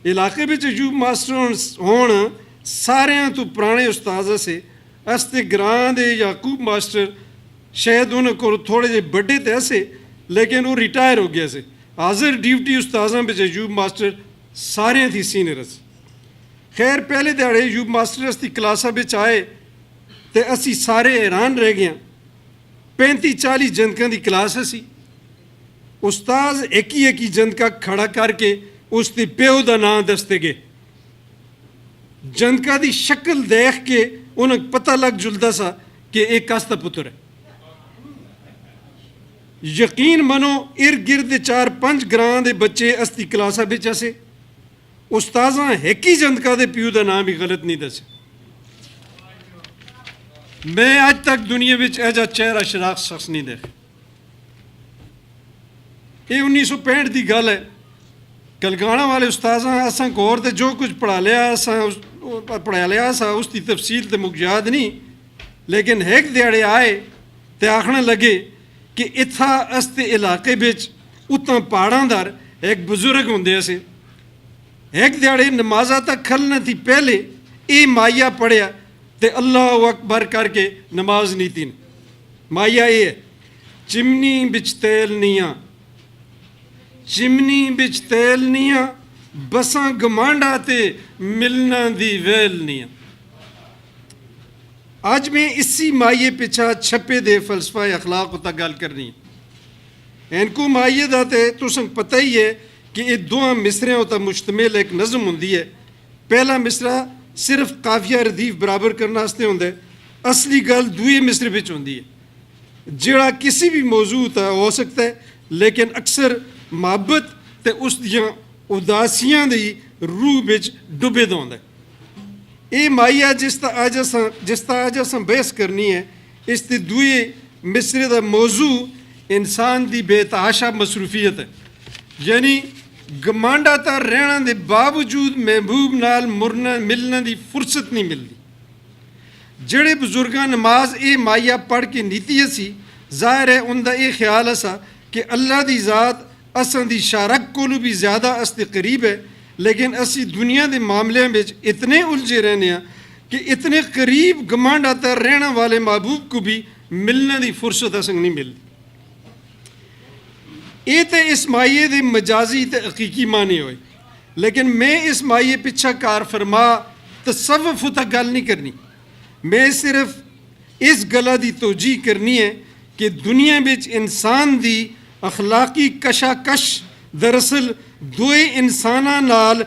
D: इलाके में अयूब मास्टर होण सारियां तो पुराने उस्ताद से अस्ते ग्रां दे याकूब मास्टर शायद उन्होंने को थोड़े जे बड़े तो ऐसे, लेकिन वो रिटायर हो गया से। हाजिर ड्यूटी उस्तादा में अयूब मास्टर सारे थी सीनियर अस। खैर पहले दिहाड़े अयूब मास्टर अस क्लासा में आए तो असी सारे हैरान रह गए। 35-40 जनकों की क्लास असी, उस्ताद एक ही जनका खड़ा करके उसके प्यो का नाम दसते गए। जनका की शक्ल देख के उन्हें पता लग जुलता सा कि एक कस का पुत्र है। यकीन मनो इर्द गिर्द 4-5 ग्रां के बच्चे अस्ती क्लासा बिच असे ਉਸਤਾਜ਼ਾਂ ਹੈਕੀ ਜੰਦਕਾ ਦੇ ਪਿਓ ਦਾ ਨਾਮ ਵੀ ਗਲਤ ਨਹੀਂ ਦੱਸਿਆ। मैं आज तक दुनिया में ऐसा चेहरा शराक शख्स नहीं देखा। ये 1965 की गल है। कलगाना वाले उस्तादा असा गौर तो जो कुछ पढ़ा लिया असा उसकी तफसील तो मुझे याद नहीं, लेकिन एक दिहाड़े आए तो आखने लगे कि इत्था अस्ते इलाके बिच उत्तां पहाड़ां दर एक बुजुर्ग होंदे से। एक दिहाड़े नमाजा तक खलने थी पहले ये माइया पढ़िया ते अल्लाह अकबर करके नमाज नहीं थी। माइया ये है, चिमनी बिच तेल निया, चिमनी बिच तेल निया, बसां गमांडा ते मिलना दी वेल निया। आज मैं इसी माइये पिछा छपे दे फलसफा अखलाक उता गल करनी है। इनको माइये दा ते तुसें पता ही है कि ये दोवां मिसरियां उता मुश्तमिल एक नज़म हुंदी है। पहला मिसरा सिर्फ काफिया रदीफ बराबर करने वास्ते होंदा है, असली गल दूए मिसरे विच होंदी है जिहड़ा किसी भी मौजू ता हो सकता है, लेकिन अक्सर मुहब्बत ते उस दियां उदासियां दी रूह विच डुबे दा होंदा है। ये माइया जिसदा अज असां बहस करनी है, इस दे दूए मिसरे दा मौजू इंसान दी बेतहाशा मसरूफियत है, यानी गमांडा ता रहने के बावजूद महबूब नाल मुरना मिलने की फुरसत नहीं मिलती। जेड़े बुजुर्गां नमाज ये माइया पढ़ के नीति सी, जाहिर है उनका ये ख्याल असा कि अल्लाह की ज़ात असां दी शारक कोलू भी ज़्यादा अस्ते करीब है, लेकिन असी दुनिया के मामलों में इतने उलझे रहने कि इतने करीब गमांडा ता रहने वाले महबूब को भी मिलने की फुरसत असां नहीं मिलती। ये तो इस माइये के मजाजी तो हकीकी माने हुए, लेकिन मैं इस माइये पिछा कार फरमा तसव्वुफ तक गल नहीं करनी। मैं सिर्फ इस गला की तोजी करनी है कि दुनिया में इंसान की अखलाकी कशाकश दरअसल दोए इंसानां नाल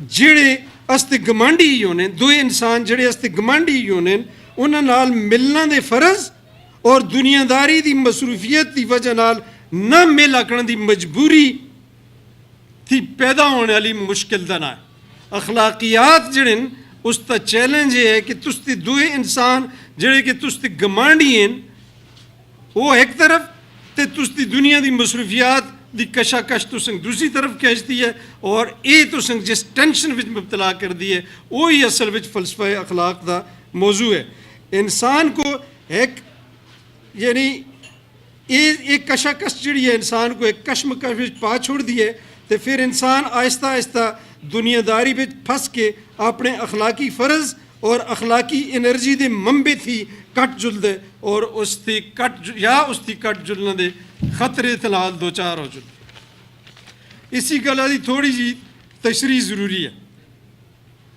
D: जिहड़े अस्ते गमांडी होने, दोए इंसान जिहड़े अस्ते गमांडी होने उन्हां नाल मिलना दे फर्ज और दुनियादारी की मसरूफियत की वजह नाल न मिल आकण की मजबूरी थी पैदा होने वाली मुश्किल का ना है। अखलाकियात जिहड़े उसका चैलेंज ये है कि तुस्ते दूए इंसान जिहड़े कि तुस्ते गमांडी हैं वो एक तरफ ते तुस्ती दुनिया की मसरूफियात की कशाकश तुसें दूसरी तरफ खींचती है, और ये तुसें जिस टेंशन में मुबतला कर दी है वही असल में फलसफा अखलाक का मौजू है। इंसान को एक यानी एक कशाकश जी है इंसान को एक कशमकश पा छोड़ दी है, तो फिर इंसान आहिस्ता आहिस्ता दुनियादारी में फंस के अपने अखलाकी फ़र्ज और अखलाकी एनर्जी के मंबे थी कट जुलद और उसकी कट जुलने के खतरे तलाल दो चार हो जुल। इसी गल की थोड़ी जी तशरीह जरूरी है।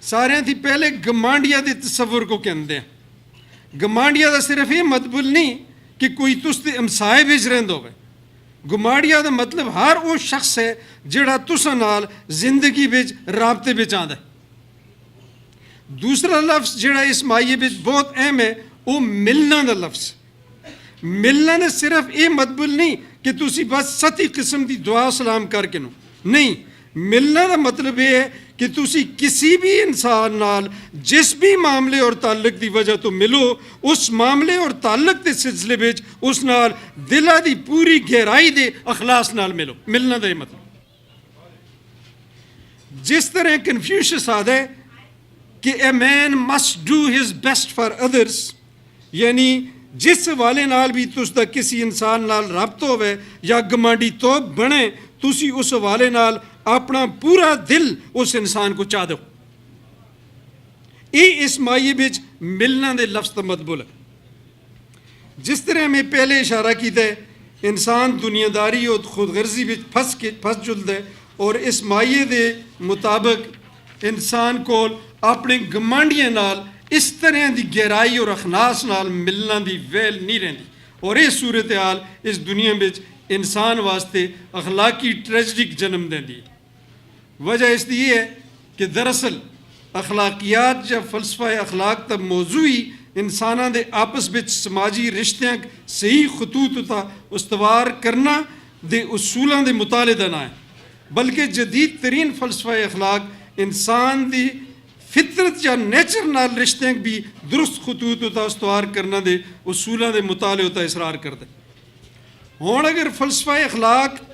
D: सारे थी पहले गमांडिया के तस्वुर को कहते हैं। गमांडिया का सिर्फ ये मतलब नहीं कि कोई तुस्ते हमसाए विच रहिंदा होवे। गुमाड़िया का मतलब हर वो शख्स है जिहड़ा तुसां नाल जिंदगी विच राबते विच आंदा है। दूसरा लफ्ज़ जिहड़ा इस माइये विच बहुत अहम है वो मिलना का लफ्ज़। मिलना ने सिर्फ ये मतलब नहीं कि तुसी बस सती किस्म की दुआ सलाम करके नो, नहीं, मिलना का मतलब ये है कि तुसी किसी भी इंसान नाल जिस भी मामले और ताल्लुक की वजह तो मिलो, उस मामले और ताल्लुक के सिलसिले में उस नाल दिला दी पूरी गहराई दे अखलास नाल मिलो। मिलना का मतलब जिस तरह कन्फ्यूशियस आदा है कि a man must do his best for others, यानी जिस हवाले नाल भी तुसदा किसी इंसान नाल रब्त होवे या गमांडी तो बने, तुसी उस हवाले नाल अपना पूरा दिल उस इंसान को चाह दो। ये इस माइये विच मिलना दे लफ्ज़ का मतलब है। जिस तरह मैं पहले इशारा किया है, इंसान दुनियादारी और खुदगर्जी विच फंस जुलदा है, और इस माइये दे मुताबिक इंसान को अपने गमांडियां नाल इस तरह की गहराई और अखनास नाल मिलना की वेल नहीं रहिंदी, और ये सूरत हाल इस दुनिया में इंसान वास्ते अखलाकी ट्रेजिडी जन्म देंदी है। वजह इसकी ये है कि दरअसल अखलाकियात या फलसफा अखलाक का मौजू ही इंसानों के आपस में समाजी रिश्तियां सही खतूत उता उस्तवार करना दे उसूलों के मुताले दा ना है, बल्कि जदीद तरीन फलसफा अखलाक इंसान दी फितरत या नेचर नाल रिश्तें भी दुरुस्त खतूत उता उस्तवार करना दे उसूलों के मुताले उता इसरार करते। हुण अगर फलसफा अखलाक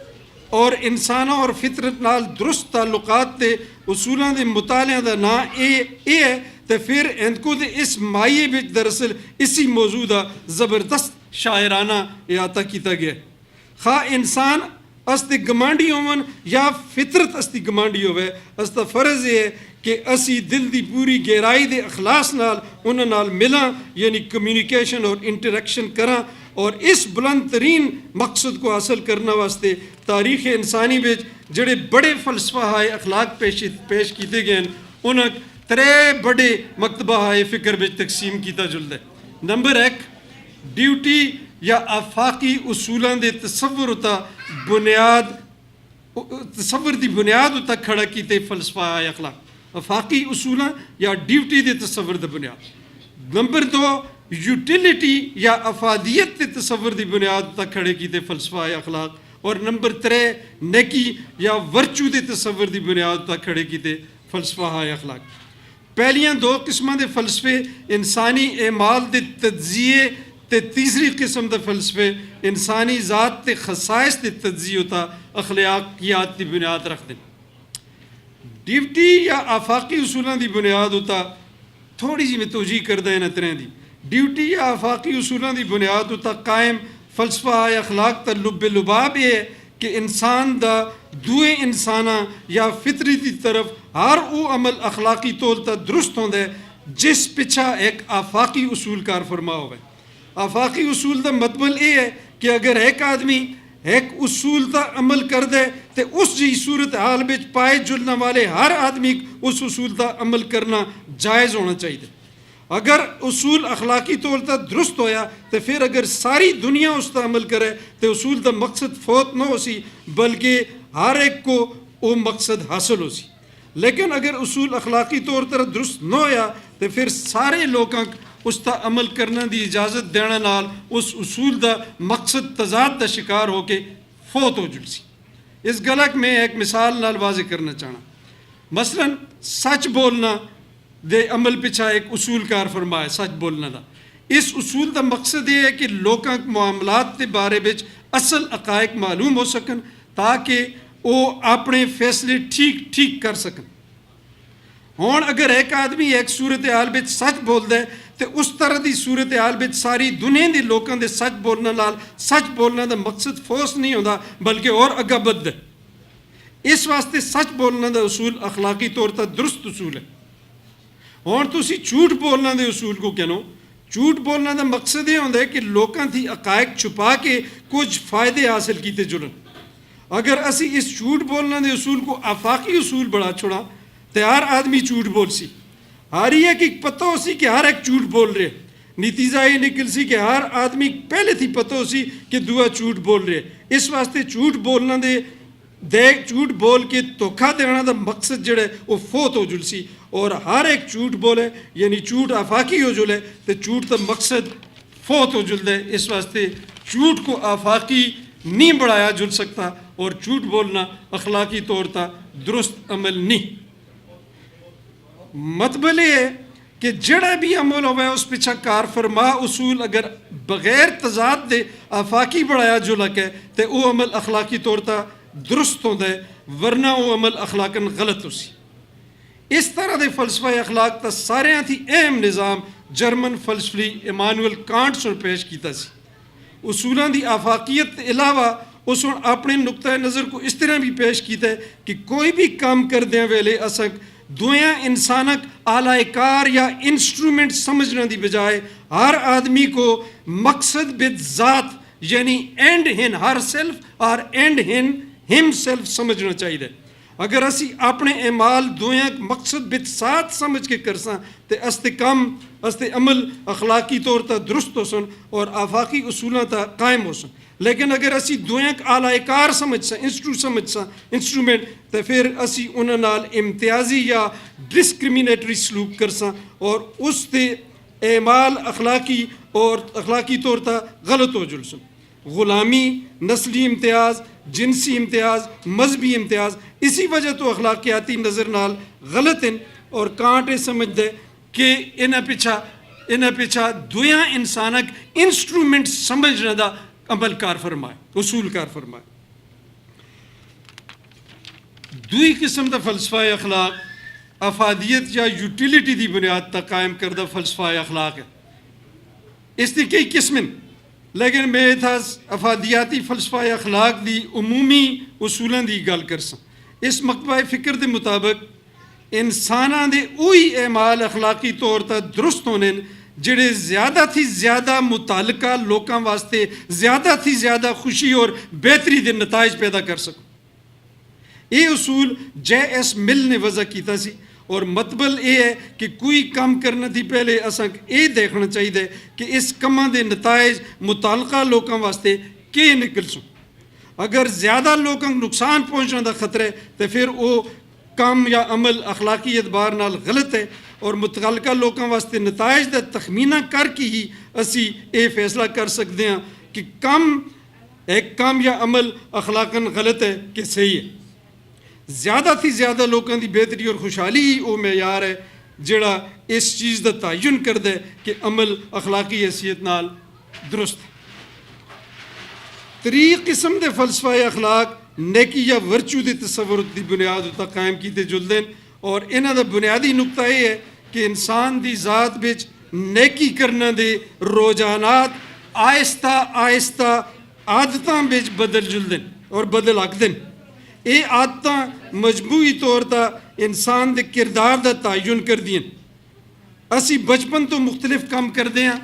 D: और इंसानों और फितरत नाल दुरुस्त ताल्लुकात ते उसूलों के मुताले का ना ये है तो फिर इनको दे इस माये विच दरअसल इसी मौजू का ज़बरदस्त शायराना इहाता किया गया। खा इंसान अस्ते गमांडी होवन या फितरत अस्ती गमांडी होवे, अस्ता फर्ज ये है कि असी दिल की पूरी गहराई दे अखलास नाल उन्हां नाल मिलां, यानी कम्यूनिकेशन और इंटरैक्शन करां और इस बुलंद तरीन मकसद को हासिल करने वास्ते तारीख़ इंसानी विच जड़े बड़े फलसफा हाय अखलाक पेश किए गए हैं उन्हें 3 बड़े मकतबा हाय फ़िक्र विच तकसीम किया जुलदा है। नंबर 1 ड्यूटी या आफाकी उसूलों के तसव्वुर उता बुनियाद तसव्वुर की बुनियाद उता खड़ा किए फलसफा हाय अखलाक आफाकी उसूलों या ड्यूटी के तसव्वुर की बुनियाद। नंबर 2 यूटिलिटी या अफादियत के तसव्वुर की बुनियाद तक खड़े किए फलसफा अखलाक और नंबर 3 नेकी या वर्चू के तसव्वुर की बुनियाद तक खड़े किए फलसफा अखलाक। पहलियां 2 किस्मां के फलसफे इंसानी एमाल के तज्जिए ते तीसरी किस्म के फलसफे इंसानी ज़ात के खसाइस के तज्जिए उता अखलाकियात की बुनियाद रखते। ड्यूटी या आफाकी उसूलों की बुनियाद उता थोड़ी जी मैं तोजी करदा इन तरह की ड्यूटी या आफाकी उसूलों की बुनियाद उता कायम फलसफा अखलाक का लुब लुबाब ये है कि इंसान दा दूए इंसाना या फितरी की तरफ हर वो अमल अखलाकी तौर पर दुरुस्त होंदा है जिस पिछा एक आफाकी उसूल कार फरमा होवे। आफाकी उसूल का मतलब ये है कि अगर एक आदमी एक उसूल का अमल कर दे तो उस जी सूरत हाल में पाए जुलने वाले हर आदमी उस उसूल का अमल करना जायज़ होना चाहिए। अगर उसूल अखलाकी तौर पर दुरुस्त होया तो फिर अगर सारी दुनिया उस पर अमल करे तो उसूल का मकसद फौत न हो सी बल्कि हर एक को वो मकसद हासिल हो सी। लेकिन अगर उसूल अखलाकी तौर पर दुरुस्त न होया तो फिर सारे लोगों उस पर अमल करने की इजाज़त देने नाल उस उसूल का मकसद तजाद का शिकार होके फौत हो जुलसी। इस गल में एक मिसाल नाल वाज़े करना चाहना, मसलन सच बोलना दे अमल पिछा एक उसूल कार फरमाया सच बोलने का। इस उसूल का मकसद ये है कि लोगों के मामलात के बारे में असल हकायक मालूम हो सकन ताकि वो अपने फैसले ठीक ठीक कर सकन। हुण अगर एक आदमी एक सूरत हाल में सच बोलता है तो उस तरह की सूरत हाल में सारी दुनिया के लोगों के सच बोलने नाल सच बोलने का मकसद फोर्स नहीं होता बल्कि और अग्गा बधदा है। इस वास्ते सच बोलने का उसूल अखलाकी तौर पर दुरुस्त उसूल है। हुण तुसीं झूठ बोलने के उसूल को कहनो, झूठ बोलने का मकसद ये होंदा है कि लोगों की हकायक छुपा के कुछ फ़ायदे हासिल किए जुलन। अगर असी इस झूठ बोलने के उसूल को आफाकी उसूल बड़ा छोड़ा तो हर आदमी झूठ बोल सी, हर एक पता हो सी कि हर एक झूठ बोल रहे, नतीजा ये निकल सी कि हर आदमी पहले थी पता हो सी कि दूआ झूठ बोल रहे। इस वास्ते झूठ बोलने दे झूठ बोल के धोखा देने का मकसद जड़े वो फौत हो जुलसी और हर एक झूठ बोले यानी झूठ आफाकी हो जुले तो झूठ का मकसद फौत हो जुलता है। इस वास्ते झूठ को आफाकी नहीं बढ़ाया जुल सकता और झूठ बोलना अखलाकी तौर पर दुरुस्त अमल नहीं। मतलब ये है कि जड़ा भी अमल होवे उस पिछा कार फरमा उसूल अगर बगैर तजाद दे आफाकी बढ़ाया जुल के तो वो अमल अखलाकी तौर पर दुरुस्त होता है, वरना वो अमल अखलाकन गलत हो सी। इस तरह के फलसफा अखलाक का सारे थी अहम निज़ाम जर्मन फलसफी इमानुअल कांट से पेश किया सी। उसूलों की आफाकियत के अलावा उस अपने नुक्ता नज़र को इस तरह भी पेश किया है कि कोई भी काम करदे वेले अस दुआ इंसानक आलाकार या इंस्ट्रूमेंट समझने की बजाय हर आदमी को मकसद बिद ज़ात यानी एंड इन हर सेल्फ और एंड इन हिम सेल्फ समझना चाहिए। अगर असी अपने अमाल दुआ मकसद बिद साथ समझ के कर सा तो अस्ते कम अस्ते अमल अखलाकी तौर पर दुरुस्त हो सन और आफाकी उसूलों तक कायम हो सन। लेकिन अगर असी दुआ आलाकार समझ सा इंस्ट्रूमेंट तो फिर असी उन्हां नाल इम्तियाजी या डिस्क्रिमिनेटरी सलूक कर सा और उसते अमाल अखलाकी और अखलाकी तौर पर गलत हो जुल सन। गुलामी, नस्ली इम्तियाज़, जिनसी इम्तियाज़, मजहबी इम्तियाज़ इसी वजह तो अखलाकियाती नज़र नाल गलत हैं और कांट ये समझते कि इन्हें पिछा दुया इंसानक इंस्ट्रूमेंट समझने का अमल कार फरमाए, उसूल कार फरमाए। दुई किस्म का फलसफा अखलाक अफादियत या यूटिलिटी की बुनियाद तक कायम करदा फलसफा अखलाक है। इसकी कई किस्में, लेकिन मैं था अफादियाती फलसफा अखलाक की उमूमी उसूलों की गल कर सा। इस मकबा फ़िक्र के मुताबिक इंसाना दे उही एमाल अखलाकी तौर पर दुरुस्त होने जिहड़े ज़्यादा थी ज़्यादा मुतालका लोगों वास्ते ज़्यादा थी ज़्यादा खुशी और बेहतरी के नताइज पैदा कर सको। ये उसूल J.S. मिल ने वज़ा किया सी और मतबल ये है कि कोई काम करने थी पहले असा ये देखना चाहिए कि इस कमां दे नताइज मुतालका लोगों वास्ते के निकल सो। अगर ज़्यादा लोगों को नुकसान पहुँचने का खतरा है तो फिर वो काम या अमल अखलाकी एतबार नाल गलत है और मुतअल्लिका लोगों वास्ते नताइज का तखमीना करके ही असी ये फैसला कर सकते हैं कि एक काम या अमल अखलाकन गलत है कि सही है। ज़्यादा थी ज़्यादा लोगों की बेहतरी और खुशहाली ही वो मैयार है जिहड़ा इस चीज़ का तयन करदा है कि अमल अखलाकी हैसियत नाल दुरुस्त है। त्री किस्म के फलसफा अखलाक नेकी या वर्चू के तस्वुर की बुनियाद उत्ते कायम किए जुलते हैं और इन्हां दा बुनियादी नुकता यह है कि इंसान की ज़ात विच नेकी करने दे रोजानात आहिस्ता आहिस्ता आदतां विच बदल जुलते हैं और बदल आखदे हैं। ये आदतां मजमूई तौर पर इंसान के किरदार का तयन करदियां। असी बचपन तो मुख्तलिफ काम करते हैं,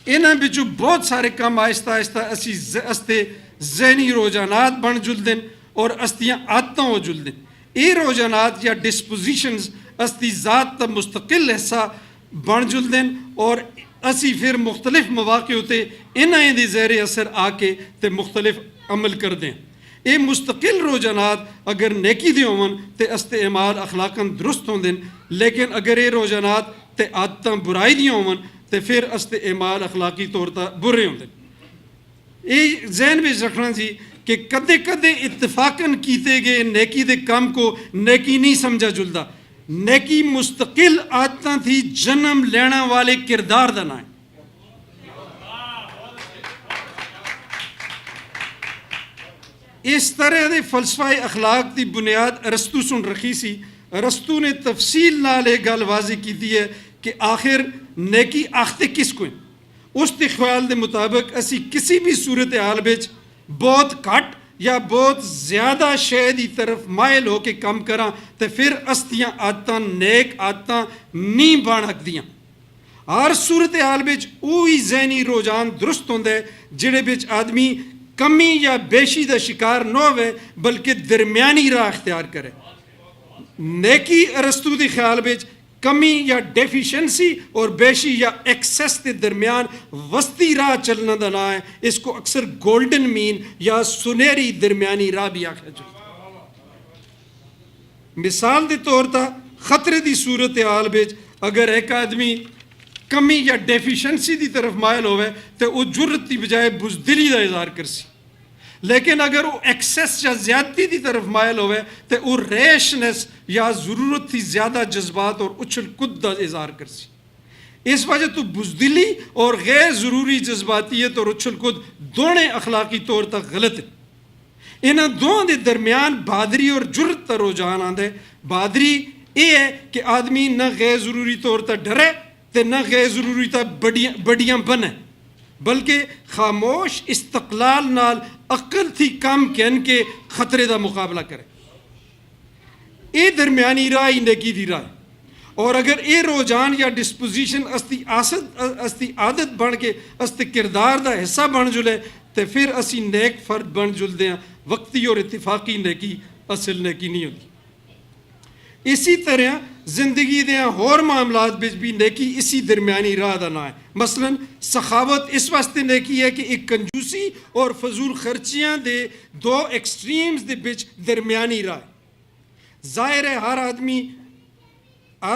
D: इन्हां विचों बहुत सारे काम आहिस्ता आहिस्ता असी अस्ते जहनी रोजानात बन जुलते हैं और अस्तियाँ आदतां हो जुलते हैं। ये रोजानात या डिस्पोजिशंस अस्ती ज़ात का मुस्तकिल हिस्सा बन जुलते हैं और असी फिर मुख्तलिफ मौके उत्ते इन्हां दे ज़ेरे असर आके ते मुख्तलिफ अमल करते हैं। ये मुस्तकिल रोजानात अगर नेकी दे होवन ते अस्ते अमाल अखलाकन दुरुस्त होंदे हैं, लेकिन अगर ये रोजानात ते आदतां बुराई दियां होवन ते फिर अस्ते अमाल अखलाकी तौर पर बुरे होंदे हैं। ये जहन में रखना जी कि कदे कदे इत्तफाकन किए गए नेकी दे काम को नेकी नहीं समझा जुलता। नेकी मुस्तकिल आदतां थी जन्म लेने वाले किरदार का नाम है। इस तरह के फलसफा अखलाक की बुनियाद अरस्तू सुन रखी सी। अरस्तू ने तफसील नाल एक गल वाजी की है कि आखिर नेकी आखते किसको है। उसके ख्याल के मुताबिक असी किसी भी सूरत हाल में बहुत घट या बहुत ज़्यादा शय की तरफ मायल होकर काम करा तो फिर अस्तियाँ आदतां नेक आदतां नहीं बन सकदियाँ। हर सूरत हाल में वही जहनी रुझान दुरुस्त होंदा है जिहड़े विच आदमी कमी या बेशी का शिकार न होवे बल्कि दरमियानी राह अख्तियार करे। नेकी अरस्तू के ख्याल में कमी या डेफिशेंसी और बेशी या एक्सेस के दरमियान वस्ती राह चलने का नाम है। इसको अक्सर गोल्डन मीन या सुनहरी दरमियानी राह भी आखा जाता है। मिसाल के तौर पर खतरे की सूरत हाल में अगर एक आदमी कमी या डेफिशेंसी की तरफ मायल होवे तो वह जुर्रत की बजाय बुजदिली का इजहार कर सी, लेकिन अगर वो एक्सेस या ज्यादती की तरफ मायल होवे तो वो रेशनेस या ज़रूरत थी ज़्यादा जज्बात और उछल कूद का इजहार कर सी। इस वजह तो बुजदिली और गैर ज़रूरी जज्बातियत और उछल कूद दोनों अखलाकी तौर पर गलत है। इन्हों दोनों के दरमियान बहादरी और जुर्रत का रुझान आंदा है। बहादरी ये है कि आदमी न गैर ज़रूरी तौर पर डरे तो न गैर ज़रूरी तो बड़ियाँ बने, बल्कि खामोश इस्तकलाल नाल अक्ल थी कम कहन के खतरे का मुकाबला करे। ये दरमियानी राह ही नेकी दी राह। और अगर ये रुझान या डिस्पोजिशन अस्ती आदत बन के अस्ते किरदार का हिस्सा बन जुले तो फिर असी नेक फर्द बन जुलते हैं। वक्ती और इतफाकी नेकी असल नेकी नहीं होती। इसी तरह जिंदगी के होर मामलात में भी नेकी इसी दरमियानी राह का नाम है। मसलन सखावत इस वास्ते नेकी है कि एक कंजूसी और फजूल खर्चियाँ दे दो एक्सट्रीम्स दे बिच दरमियानी राह। जाहिर है हर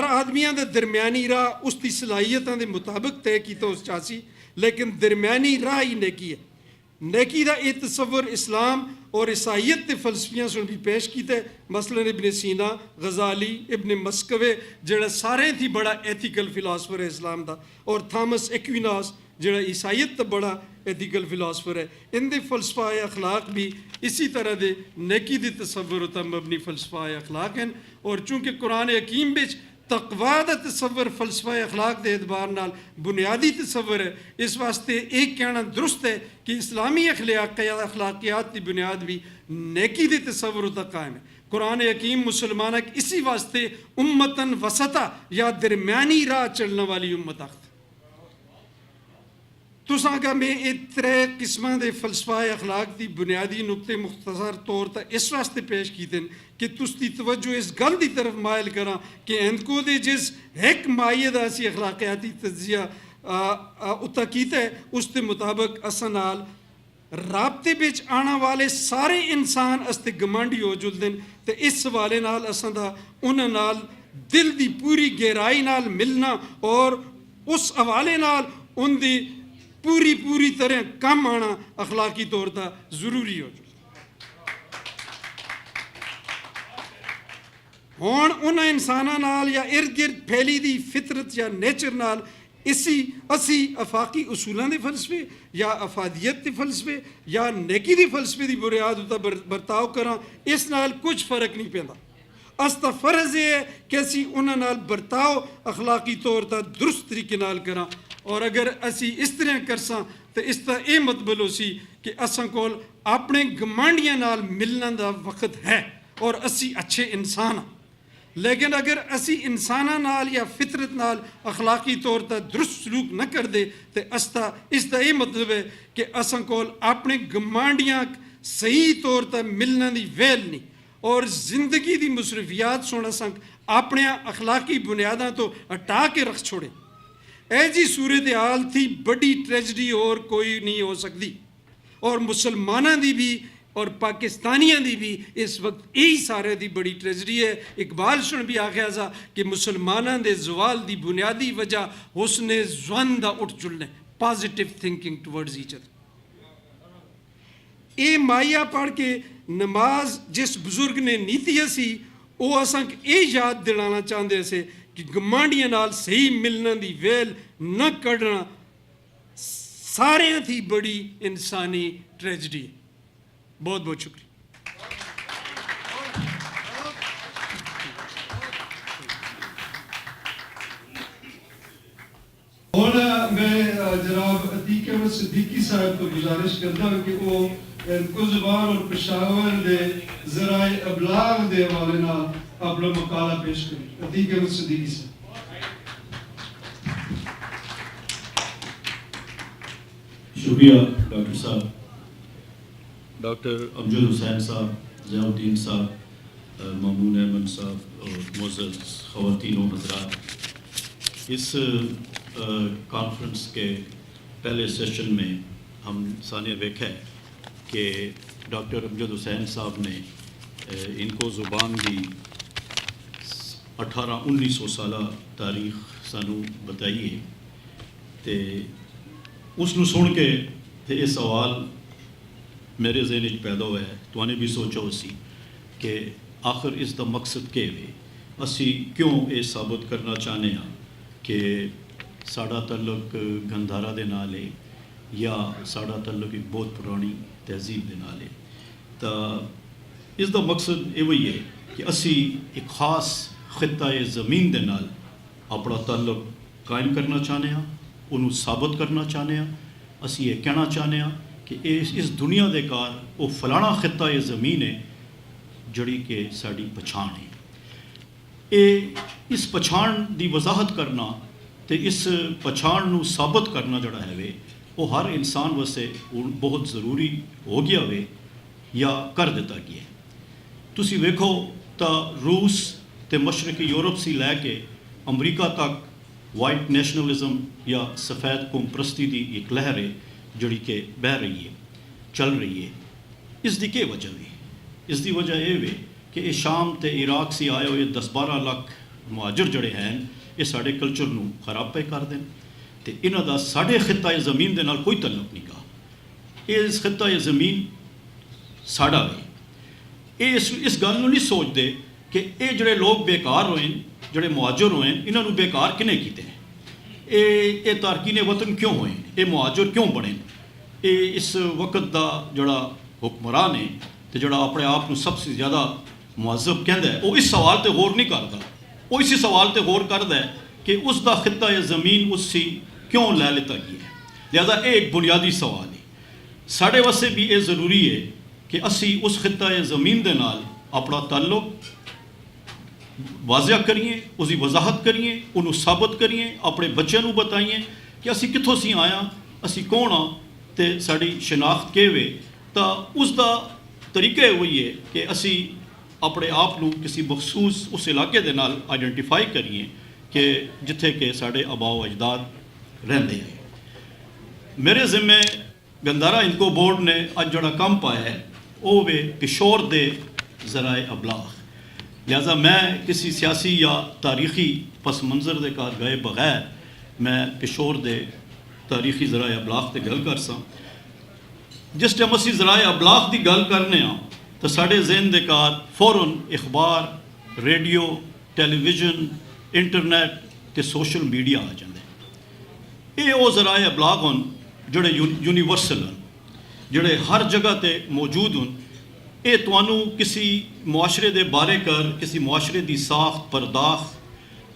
D: आदमियों का दरमियानी राह उसकी सलाहियतों के मुताबिक तय किया उस चासी, लेकिन दरमियानी राह ही नेकी है। नेकी दा ये तसव्वुर इस्लाम और ईसाईयत के फलसफियां सुन भी पेश किया है। मसलन इब्न सीना, गजाली, इब्न मस्कवे जड़ा सारे थी बड़ा एथिकल फिलासफर है इस्लाम का, और थॉमस एक्विनास जड़ा ईसाईयत का बड़ा एथिकल फिलासफर है। इनके फलसफा अखलाक भी इसी तरह के नेकी के तसव्वुर उत मबनी फलसफा अखलाक हैं। और चूँकि कुरान हकीम बिच तकवा का तसव्वुर फलसफा अखलाक के एतबार नाल बुनियादी तसव्वुर है, इस वास्ते एक कहना दुरुस्त है कि इस्लामी अखलाकियात की बुनियाद भी नेकी के तसव्वुर उत कायम है। कुरान हकीम मुसलमान इसी वास्ते उम्मतन वसता या दरम्यानी राह चलने वाली उम्मत आखता। तुसां का मैं ये त्रै किस्मां दे फलसफा अखलाक की बुनियादी नुकते मुख्तसर तौर पर इस वास्ते पेश कीते कि तुसदी तवज्जो इस गल की तरफ मायल करा कि इंदको दे जिस एक माये दा असी अखलाकियाती तजिया उत्ता कीता है, उसके मुताबिक असां नाल राबते बिच आने वाले सारे इंसान अस्ते गमांडी हो जुलदे न। ते इस हवाले नाल असां दा उन्हां नाल दिल की पूरी गहराई नाल मिलना और उस हवाले नाल उनकी पूरी तरह कम आना अखलाकी तौर पर जरूरी हो जाए। हुण उन्हां इंसानां नाल या इर्द गिर्द फैली दी फितरत या नेचर नाल असी अफाकी उसूलों के फलसफे या अफादियत के फलसफे या नेकी के फलसफे की बुनियाद उत्ते बर्ताव करा, इस नाल कुछ फर्क नहीं पैंदा। असता फर्ज ये है कि असी उन्हां नाल बर्ताव अखलाकी तौर पर दुरुस्त तरीके नाल करा। और अगर असी इस तरह करसां तो इसका यह मतलब हो सी कि असां कोल अपने गमांडियां नाल मिलने का वक्त है और असी अच्छे इंसान हाँ। लेकिन अगर असी इंसानां नाल या फितरत नाल अखलाकी तौर पर दुरुस्त सलूक न कर दे तो इसका यह मतलब है कि असां कोल अपने गमांडियां सही तौर पर मिलने की वेल नहीं और जिंदगी की मुसरफियात सुन असां अपने अखलाकी बुनियादा तो हटा के रख छोड़े। ऐसी सूरत हाल थी बड़ी ट्रेजडी और कोई नहीं हो सकती। और मुसलमाना की भी और पाकिस्तानियों की भी इस वक्त यही सारे की बड़ी ट्रेजडी है। इकबाल सुन भी आख्या था कि मुसलमाना के जवाल की बुनियादी वजह हुस्ने ज़्वन दा उठ जुलने, positive thinking towards each other. ये माया पढ़ के नमाज जिस बुजुर्ग ने नीति सी वो असां ये याद दिलाना चाहते से कि गमांडियां नाल सही मिलने की वेल न कढ़ना सारियां थी बड़ी इंसानी ट्रेजडी है। बहुत बहुत शुक्रिया। और मैं जनाब अतीक अहमद सिद्दीकी साहब को गुजारिश करता हूँ कि वो इनको ज़ुबान और पेशावर दे ज़राए अबलाग दे हवाले नाल अपना मकाला पेश करें। अतीक अहमद सिद्दीकी साहब।
E: शुक्रिया डॉक्टर साहब, डॉक्टर अमजद हुसैन साहब, ज़ियाउद्दीन साहब, ममनून अहमद साहब और मुअज़्ज़ज़ ख़वातीन व हज़रात। इस कॉन्फ्रेंस के पहले सेशन में हम साने देखा है कि डॉक्टर अमजद हुसैन साहब ने इनको ज़ुबान की 1800-1900 साल तारीख सानू बताई है। तो उसनू सुन के ते ये सवाल मेरे ज़हन च पैदा हुआ है, तुआने भी सोचा उसी कि आखिर इसका मकसद क्या है। असी क्यों ये साबित करना चाहते हैं कि साड़ा तल्लुक गंधारा दे नाल है या साड़ा तल्लुक एक बहुत पुरानी तहजीब दे नाल है। तो इसका मकसद ये है कि असी एक खास खिता ज़मीन दे नाल अपना तल्लुक कायम करना चाहते हैं, उन्होंने साबित करना चाहते हैं। असी ये कहना चाहते हैं कि इस दुनिया के कार वो फलाना खिता ज़मीन है जड़ी कि साड़ी पछाण है। ये इस पछाण की वजाहत करना तो इस पछाण नू साबित करना जड़ा है वो हर इंसान वास्ते बहुत ज़रूरी हो गया वे या कर दिता गया। तुसी वेखो तो रूस तो मशरकी यूरोप से लैके अमरीका तक वाइट नेशनलिज्म या सफ़ेद कौम परस्ती की एक लहर है जड़ी कि बह रही है, चल रही है। इसकी क्या वजह है? इसकी वजह यह है कि ये शाम तो इराक से आए हुए 10-12 लाख मुहाजिर जड़े हैं ये साढ़े कल्चर नू खराब पे कर दें। तो इन्हों का साढ़े खिता ज़मीन के नाल कोई तल्लुक नहीं गा। ਇਸ ਖਿੱਤਾ ਇਹ ਜ਼ਮੀਨ ਸਾਡਾ ਵੇ। ਇਹ ਇਸ ਗੱਲ ਨੂੰ ਨਹੀਂ ਸੋਚਦੇ ਕਿ ਇਹ ਜਿਹੜੇ ਲੋਕ ਬੇਕਾਰ ਹੋਏ, ਜਿਹੜੇ ਮੁਹਾਜਰ ਹੋਏ, ਇਹਨਾਂ ਨੂੰ ਬੇਕਾਰ ਕਿਹਨੇ ਕੀਤੇ, ਇਹ ਤਾਰਕੀਨ ਵਤਨ ਕਿਉਂ ਹੋਏ, ਇਹ ਮੁਹਾਜਰ ਕਿਉਂ ਬਣੇ। ਇਹ ਇਸ ਵਕਤ ਦਾ ਜਿਹੜਾ ਹੁਕਮਰਾਨ ਹੈ ਤੇ ਜਿਹੜਾ ਆਪਣੇ ਆਪ ਨੂੰ ਸਭ ਤੋਂ ਜ਼ਿਆਦਾ ਮੁਹੱਜ਼ਬ ਕਹਿੰਦਾ ਹੈ, ਉਹ ਇਸ ਸਵਾਲ 'ਤੇ ਗੌਰ ਨਹੀਂ ਕਰਦਾ। ਉਹ ਇਸੇ ਸਵਾਲ 'ਤੇ ਗੌਰ ਕਰਦਾ ਹੈ ਕਿ ਉਸ ਦਾ ਖਿੱਤਾ ਇਹ ਜ਼ਮੀਨ ਉਸ ਸੀ ਕਿਉਂ ਲੈ ਲਿੱਤਾ ਗਿਆ। ਲਿਹਾਜ਼ਾ ਇਹ ਇੱਕ ਬੁਨਿਆਦੀ ਸਵਾਲ ਹੈ। ਸਾਡੇ ਵਾਸਤੇ ਵੀ ਇਹ ਜ਼ਰੂਰੀ ਹੈ ਕਿ ਅਸੀਂ ਉਸ ਖਿੱਤਾ ਇਹ ਜ਼ਮੀਨ ਦੇ ਨਾਲ ਆਪਣਾ ਤਾਲੁਕ ਵਾਜ਼ਿਆ ਕਰੀਏ, ਉਸਦੀ ਵਜ਼ਾਹਤ ਕਰੀਏ, ਉਹਨੂੰ ਸਾਬਤ ਕਰੀਏ, ਆਪਣੇ ਬੱਚਿਆਂ ਨੂੰ ਬਤਾਈਏ ਕਿ ਅਸੀਂ ਕਿੱਥੋਂ ਸੀ ਆਇਆ, ਅਸੀਂ ਕੌਣ ਹਾਂ ਤੇ ਸਾਡੀ ਸ਼ਨਾਖਤ ਕਿਵੇਂ। ਤਾਂ ਉਸ ਦਾ ਤਰੀਕਾ ਇਹ ਹੋਈ ਹੈ ਕਿ ਅਸੀਂ ਆਪਣੇ ਆਪ ਨੂੰ ਕਿਸੇ ਮਖਸੂਸ ਉਸ ਇਲਾਕੇ ਦੇ ਨਾਲ ਆਈਡੈਂਟੀਫਾਈ ਕਰੀਏ ਕਿ ਜਿੱਥੇ ਕਿ ਸਾਡੇ ਆਬਾਓ ਅਜਦਾਦ ਰਹਿੰਦੇ ਹੈ। ਮੇਰੇ ਜ਼ਿੰਮੇ ਗੰਦਾਰਾ ਇਨਕੋ ਬੋਰਡ ਨੇ ਅੱਜ ਜਿਹੜਾ ਕੰਮ ਪਾਇਆ ਹੈ ਉਹ ਵੇ ਪਿਸ਼ੌਰ ਦੇ ਜ਼ਰਾਏ ਅਬਲਾਗ। ਲਿਹਾਜ਼ਾ ਮੈਂ ਕਿਸੇ ਸਿਆਸੀ ਜਾਂ ਤਾਰੀਖੀ ਪਸ ਮੰਜ਼ਰ ਦੇ ਘਰ ਗਏ ਬਗੈਰ ਮੈਂ ਪਿਸ਼ੌਰ ਦੇ ਤਾਰੀਖੀ ਜ਼ਰਾਏ ਅਬਲਾਗ 'ਤੇ ਗੱਲ ਕਰ ਸਾਂ। ਜਿਸ ਟਾਈਮ ਅਸੀਂ ਜ਼ਰਾਏ ਅਬਲਾਗ ਦੀ ਗੱਲ ਕਰਨੇ ਹਾਂ ਤਾਂ ਸਾਡੇ ਜ਼ਿਹਨ ਦੇ ਘਰ ਫੌਰਨ ਅਖਬਾਰ, ਰੇਡੀਓ, ਟੈਲੀਵਿਜ਼ਨ, ਇੰਟਰਨੈਟ ਤੇ ਸੋਸ਼ਲ ਮੀਡੀਆ ਆ ਜਾਂਦੇ। ਇਹ ਉਹ ਜ਼ਰਾਏ ਅਬਲਾਗ ਹਨ ਜਿਹੜੇ ਯੂਨੀਵਰਸਲ ਹਨ, ਜਿਹੜੇ ਹਰ ਜਗ੍ਹਾ 'ਤੇ ਮੌਜੂਦ ਹਨ। ਇਹ ਤੁਹਾਨੂੰ ਕਿਸੇ ਮੁਆਸ਼ਰੇ ਦੇ ਬਾਰੇ ਕਰ, ਕਿਸੇ ਮੁਆਸ਼ਰੇ ਦੀ ਸਾਖਤ, ਪਰਦਾਖ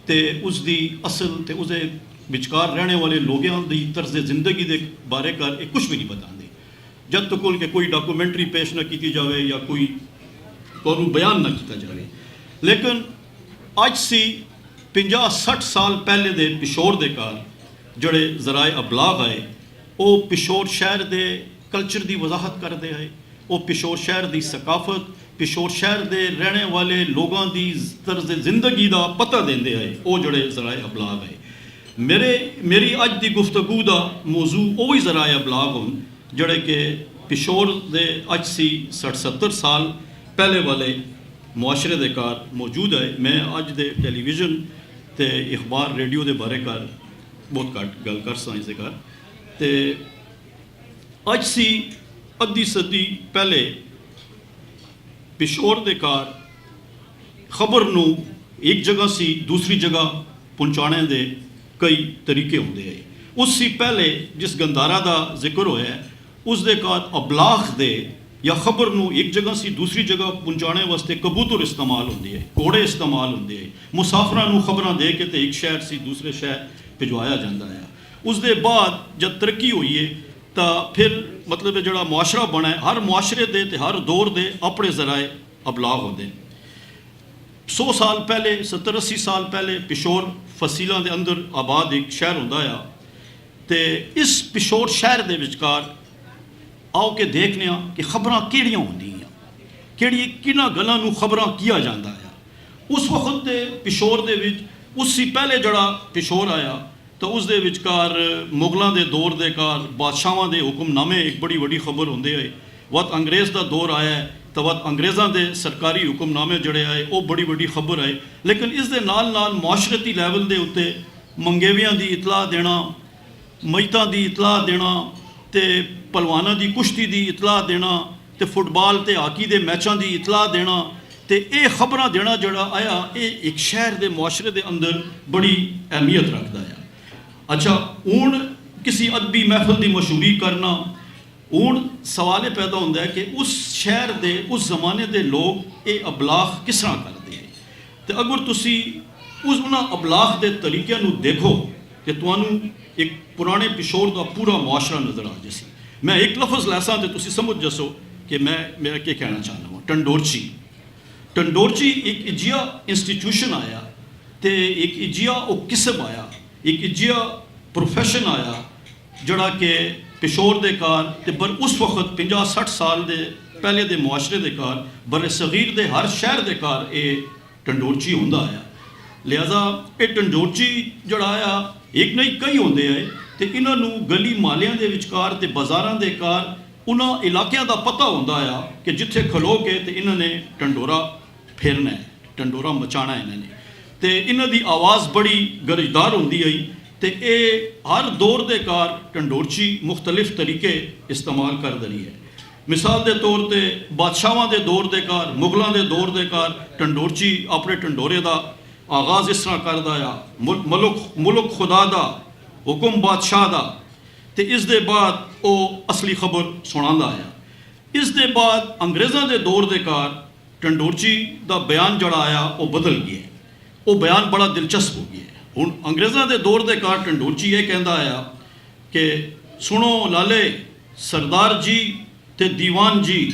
E: ਤੇ ਉਸ ਦੀ ਅਸਲ ਤੇ ਉਸਦੇ ਵਿਚਕਾਰ ਰਹਿਣੇ ਵਾਲੇ ਲੋਕਾਂ ਦੀ ਤਰਜ਼ ਜ਼ਿੰਦਗੀ ਦੇ ਬਾਰੇ ਕਰ ਇਹ ਕੁਝ ਵੀ ਨਹੀਂ ਬਤਾਉਂਦੇ ਜਦ ਤੱਕ ਕਿ ਕੋਈ ਡਾਕੂਮੈਂਟਰੀ ਪੇਸ਼ ਨਾ ਕੀਤੀ ਜਾਵੇ ਜਾਂ ਕੋਈ ਤੁਹਾਨੂੰ ਬਿਆਨ ਨਾ ਕੀਤਾ ਜਾਵੇ। ਲੇਕਿਨ ਅੱਜ ਸੀ 50-60 ਸਾਲ ਪਹਿਲੇ ਦੇ ਪਿਸ਼ੌਰ ਦੇ ਘਰ ਜਿਹੜੇ ਜ਼ਰਾਏ ਅਬਲਾਗ ਆਏ, ਉਹ ਪਿਸ਼ੌਰ ਸ਼ਹਿਰ ਦੇ ਕਲਚਰ ਦੀ ਵਜ਼ਾਹਤ ਕਰਦੇ ਆਏ, ਉਹ ਪਿਸ਼ੌਰ ਸ਼ਹਿਰ ਦੀ ਸਕਾਫਤ, ਪਿਸ਼ੌਰ ਸ਼ਹਿਰ ਦੇ ਰਹਿਣੇ ਵਾਲੇ ਲੋਕਾਂ ਦੀ ਤਰਜ਼ ਜ਼ਿੰਦਗੀ ਦਾ ਪਤਾ ਦਿੰਦੇ ਆਏ, ਉਹ ਜਿਹੜੇ ਜ਼ਰਾਏ ਅਬਲਾਗ ਆਏ। ਮੇਰੀ ਅੱਜ ਦੀ ਗੁਫ਼ਤਗੂ ਦਾ ਮੌਜ਼ੂ ਉਹ ਹੀ ਜ਼ਰਾਏ ਅਬਲਾਗ ਹਨ ਜਿਹੜੇ ਕਿ ਪਿਸ਼ੌਰ ਦੇ ਅੱਜ ਸੀ 60-70 ਸਾਲ ਪਹਿਲੇ ਵਾਲੇ ਮੁਆਸ਼ਰੇ ਦੇ ਘਰ ਮੌਜੂਦ ਹੈ। ਮੈਂ ਅੱਜ ਦੇ ਟੈਲੀਵਿਜ਼ਨ ਤੇ ਅਖਬਾਰ, ਰੇਡੀਓ ਦੇ ਬਾਰੇ ਕਰ ਬਹੁਤ ਘੱਟ ਗੱਲ ਕਰ ਸਾਂ ਇਸ ਦੇ ਘਰ। ਤੇ ਅੱਜ ਸੀ ਅੱਧੀ ਸਦੀ ਪਹਿਲੇ ਪਿਸ਼ੌਰ ਦੇ ਘਰ ਖਬਰ ਨੂੰ ਇੱਕ ਜਗ੍ਹਾ ਸੀ ਦੂਸਰੀ ਜਗ੍ਹਾ ਪਹੁੰਚਾਉਣ ਦੇ ਕਈ ਤਰੀਕੇ ਹੁੰਦੇ ਹੈ। ਉਸ ਸੀ ਪਹਿਲੇ ਜਿਸ ਗੰਦਾਰਾ ਦਾ ਜ਼ਿਕਰ ਹੋਇਆ ਉਸ ਦੇ ਘਰ ਅਬਲਾਗ ਦੇ ਜਾਂ ਖਬਰ ਨੂੰ ਇੱਕ ਜਗ੍ਹਾ ਸੀ ਦੂਸਰੀ ਜਗ੍ਹਾ ਪਹੁੰਚਾਉਣ ਵਾਸਤੇ ਕਬੂਤਰ ਇਸਤੇਮਾਲ ਹੁੰਦੇ ਹੈ, ਘੋੜੇ ਇਸਤੇਮਾਲ ਹੁੰਦੇ ਹੈ। ਮੁਸਾਫਰਾਂ ਨੂੰ ਖਬਰਾਂ ਦੇ ਕੇ ਤੇ ਇੱਕ ਸ਼ਹਿਰ ਸੀ ਦੂਸਰੇ ਸ਼ਹਿਰ ਭਿਜਵਾਇਆ ਜਾਂਦਾ ਹੈ। ਉਸ ਦੇ ਬਾਅਦ ਜਦ ਤਰੱਕੀ ਹੋਈ ਹੈ ਤਾਂ ਫਿਰ ਮਤਲਬ ਜਿਹੜਾ ਮੁਆਸ਼ਰਾ ਬਣਾ ਹੈ, ਹਰ ਮੁਆਸ਼ਰੇ ਦੇ ਤੇ ਹਰ ਦੌਰ ਦੇ ਆਪਣੇ ਜ਼ਰਾਏ ਅਬਲਾਗ ਹੁੰਦੇ। 100 ਸਾਲ ਪਹਿਲੇ, 70-80 ਸਾਲ ਪਹਿਲੇ ਪਿਸ਼ੌਰ ਫਸੀਲਾਂ ਦੇ ਅੰਦਰ ਆਬਾਦ ਇੱਕ ਸ਼ਹਿਰ ਹੁੰਦਾ ਆ ਤੇ ਇਸ ਪਿਸ਼ੌਰ ਸ਼ਹਿਰ ਦੇ ਵਿਚਕਾਰ ਆਓ ਕਿ ਦੇਖਦੇ ਹਾਂ ਕਿ ਖਬਰਾਂ ਕਿਹੜੀਆਂ ਹੁੰਦੀਆਂ, ਕਿਹਨਾਂ ਗੱਲਾਂ ਨੂੰ ਖਬਰਾਂ ਕੀਆ ਜਾਂਦਾ ਆ। ਉਸ ਵਕਤ ਦੇ ਪਿਸ਼ੌਰ ਦੇ ਵਿੱਚ ਉਸ ਸੀ ਪਹਿਲੇ ਜਿਹੜਾ ਪਿਸ਼ੌਰ ਆਇਆ ਤਾਂ ਉਸ ਦੇ ਵਿਚਕਾਰ ਮੁਗਲਾਂ ਦੇ ਦੌਰ ਦੇ ਘਰ ਬਾਦਸ਼ਾਹਾਂ ਦੇ ਹੁਕਮਨਾਮੇ ਇੱਕ ਬੜੀ ਵੱਡੀ ਖਬਰ ਹੁੰਦੇ ਆਏ। ਵਕਤ ਅੰਗਰੇਜ਼ ਦਾ ਦੌਰ ਆਇਆ ਤਾਂ ਵਕਤ ਅੰਗਰੇਜ਼ਾਂ ਦੇ ਸਰਕਾਰੀ ਹੁਕਮਨਾਮੇ ਜਿਹੜੇ ਆਏ ਉਹ ਬੜੀ ਵੱਡੀ ਖਬਰ ਆਏ। ਲੇਕਿਨ ਇਸ ਦੇ ਨਾਲ ਨਾਲ ਮੁਆਸ਼ਰਤੀ ਲੈਵਲ ਦੇ ਉੱਤੇ ਮੰਗੇਵਿਆਂ ਦੀ ਇਤਲਾਹ ਦੇਣਾ, ਮਈਤਾਂ ਦੀ ਇਤਲਾਹ ਦੇਣਾ ਤੇ ਪਹਿਲਵਾਨਾਂ ਦੀ ਕੁਸ਼ਤੀ ਦੀ ਇਤਲਾਹ ਦੇਣਾ ਤੇ ਫੁੱਟਬਾਲ ਤੇ ਹਾਕੀ ਦੇ ਮੈਚਾਂ ਦੀ ਇਤਲਾਹ ਦੇਣਾ ਤੇ ਇਹ ਖਬਰਾਂ ਦੇਣਾ ਜਿਹੜਾ ਆਇਆ ਇਹ ਇੱਕ ਸ਼ਹਿਰ ਦੇ ਮੁਆਸ਼ਰੇ ਦੇ ਅੰਦਰ ਬੜੀ ਅਹਿਮੀਅਤ ਰੱਖਦਾ ਆ। ਅੱਛਾ, ਹੁਣ ਕਿਸੇ ਅਦਬੀ ਮਹਿਫਲ ਦੀ ਮਸ਼ਹੂਰੀ ਕਰਨਾ, ਹੁਣ ਸਵਾਲ ਇਹ ਪੈਦਾ ਹੁੰਦਾ ਹੈ ਕਿ ਉਸ ਸ਼ਹਿਰ ਦੇ ਉਸ ਜ਼ਮਾਨੇ ਦੇ ਲੋਕ ਇਹ ਅਬਲਾਗ ਕਿਸ ਤਰ੍ਹਾਂ ਕਰਦੇ ਹੈ ਤੇ ਅਗਰ ਤੁਸੀਂ ਉਹਨਾਂ ਅਬਲਾਗ ਦੇ ਤਰੀਕਿਆਂ ਨੂੰ ਦੇਖੋ ਕਿ ਤੁਹਾਨੂੰ ਇੱਕ ਪੁਰਾਣੇ ਪਿਸ਼ੌਰ ਦਾ ਪੂਰਾ ਮੁਆਸ਼ਰਾ ਨਜ਼ਰ ਆ ਜਾਏ। ਮੈਂ ਇੱਕ ਲਫ਼ਜ਼ ਲੈਸਾਂ ਤੇ ਤੁਸੀਂ ਸਮਝ ਜਸੋ ਕਿ ਮੈਂ ਕੀ ਕਹਿਣਾ ਚਾਹੁੰਦਾ ਹਾਂ। ਟੰਡੋਰਚੀ ਇੱਕ ਇਜੀਆ ਇੰਸਟੀਟਿਊਸ਼ਨ ਆਇਆ ਤੇ ਇੱਕ ਇਜੀਆ ਉਹ ਕਿਸਮ ਆਇਆ, ਇੱਕ ਇਜੀਆ ਪ੍ਰੋਫੈਸ਼ਨ ਆਇਆ ਜਿਹੜਾ ਕਿ ਪਿਸ਼ੌਰ ਦੇ ਘਰ ਤੇ ਉਸ ਵਕਤ 50-60 ਸਾਲ ਦੇ ਪਹਿਲੇ ਦੇ ਮੁਆਸ਼ਰੇ ਦੇ ਘਰ ਬਰ ਸਗੀਰ ਦੇ ਹਰ ਸ਼ਹਿਰ ਦੇ ਘਰ ਇਹ ਟੰਡੋਰਚੀ ਹੁੰਦਾ ਆਇਆ। ਲਿਹਾਜ਼ਾ ਇਹ ਟੰਡੋਰਚੀ ਜਿਹੜਾ ਆਇਆ ਇੱਕ ਨਹੀਂ ਕਈ ਹੁੰਦੇ ਆਏ ਤੇ ਇਹਨਾਂ ਨੂੰ ਗਲੀ ਮਾਲਿਆਂ ਦੇ ਵਿਚਕਾਰ ਤੇ ਬਾਜ਼ਾਰਾਂ ਦੇ ਘਰ ਉਹਨਾਂ ਇਲਾਕਿਆਂ ਦਾ ਪਤਾ ਹੁੰਦਾ ਆ ਕਿ ਜਿੱਥੇ ਖਲੋ ਕੇ ਤੇ ਇਹਨਾਂ ਨੇ ਟੰਡੋਰਾ ਫੇਰਨਾ ਹੈ, ਟੰਡੋਰਾ ਮਚਾਣਾ ਇਹਨਾਂ ਨੇ ਤੇ ਇਹਨਾਂ ਦੀ ਆਵਾਜ਼ ਬੜੀ ਗਰਜਦਾਰ ਹੁੰਦੀ ਆਈ ਤੇ ਇਹ ਹਰ ਦੌਰ ਦੇ ਕਾਰ ਟੰਡੋਰਚੀ ਮੁxtਲਿਫ ਤਰੀਕੇ ਇਸਤੇਮਾਲ ਕਰਦੀ ਰਹੀ ਹੈ। ਮਿਸਾਲ ਦੇ ਤੌਰ ਤੇ ਬਾਦਸ਼ਾਹਾਂ ਦੇ ਦੌਰ ਦੇ ਕਾਰ, ਮੁਗਲਾਂ ਦੇ ਦੌਰ ਦੇ ਕਾਰ ਟੰਡੋਰਚੀ ਆਪਣੇ ਟੰਡੋਰੇ ਦਾ ਆਗਾਜ਼ ਇਸ ਤਰ੍ਹਾਂ ਕਰਦਾ ਆ, ਮੁਲਕ ਖੁਦਾ ਦਾ, ਹੁਕਮ ਬਾਦਸ਼ਾਹ ਦਾ, ਤੇ ਇਸ ਦੇ ਬਾਅਦ ਉਹ ਅਸਲੀ ਖਬਰ ਸੁਣਾਉਂਦਾ ਆ। ਇਸ ਦੇ ਬਾਅਦ ਅੰਗਰੇਜ਼ਾਂ ਦੇ ਦੌਰ ਦੇ ਕਾਰ ਟੰਡੋਰਚੀ ਦਾ ਬਿਆਨ ਜਿਹੜਾ ਆਇਆ ਉਹ ਬਦਲ ਗਿਆ। ਉਹ ਬਿਆਨ ਬੜਾ ਦਿਲਚਸਪ ਹੋ ਗਿਆ। ਹੁਣ ਅੰਗਰੇਜ਼ਾਂ ਦੇ ਦੌਰ ਦੇ ਕਾਰ ਟੰਡੋਰਚੀ ਇਹ ਕਹਿੰਦਾ ਆ ਕਿ ਸੁਣੋ ਲਾਲੇ ਸਰਦਾਰ ਜੀ ਤੇ ਦੀਵਾਨ ਜੀ,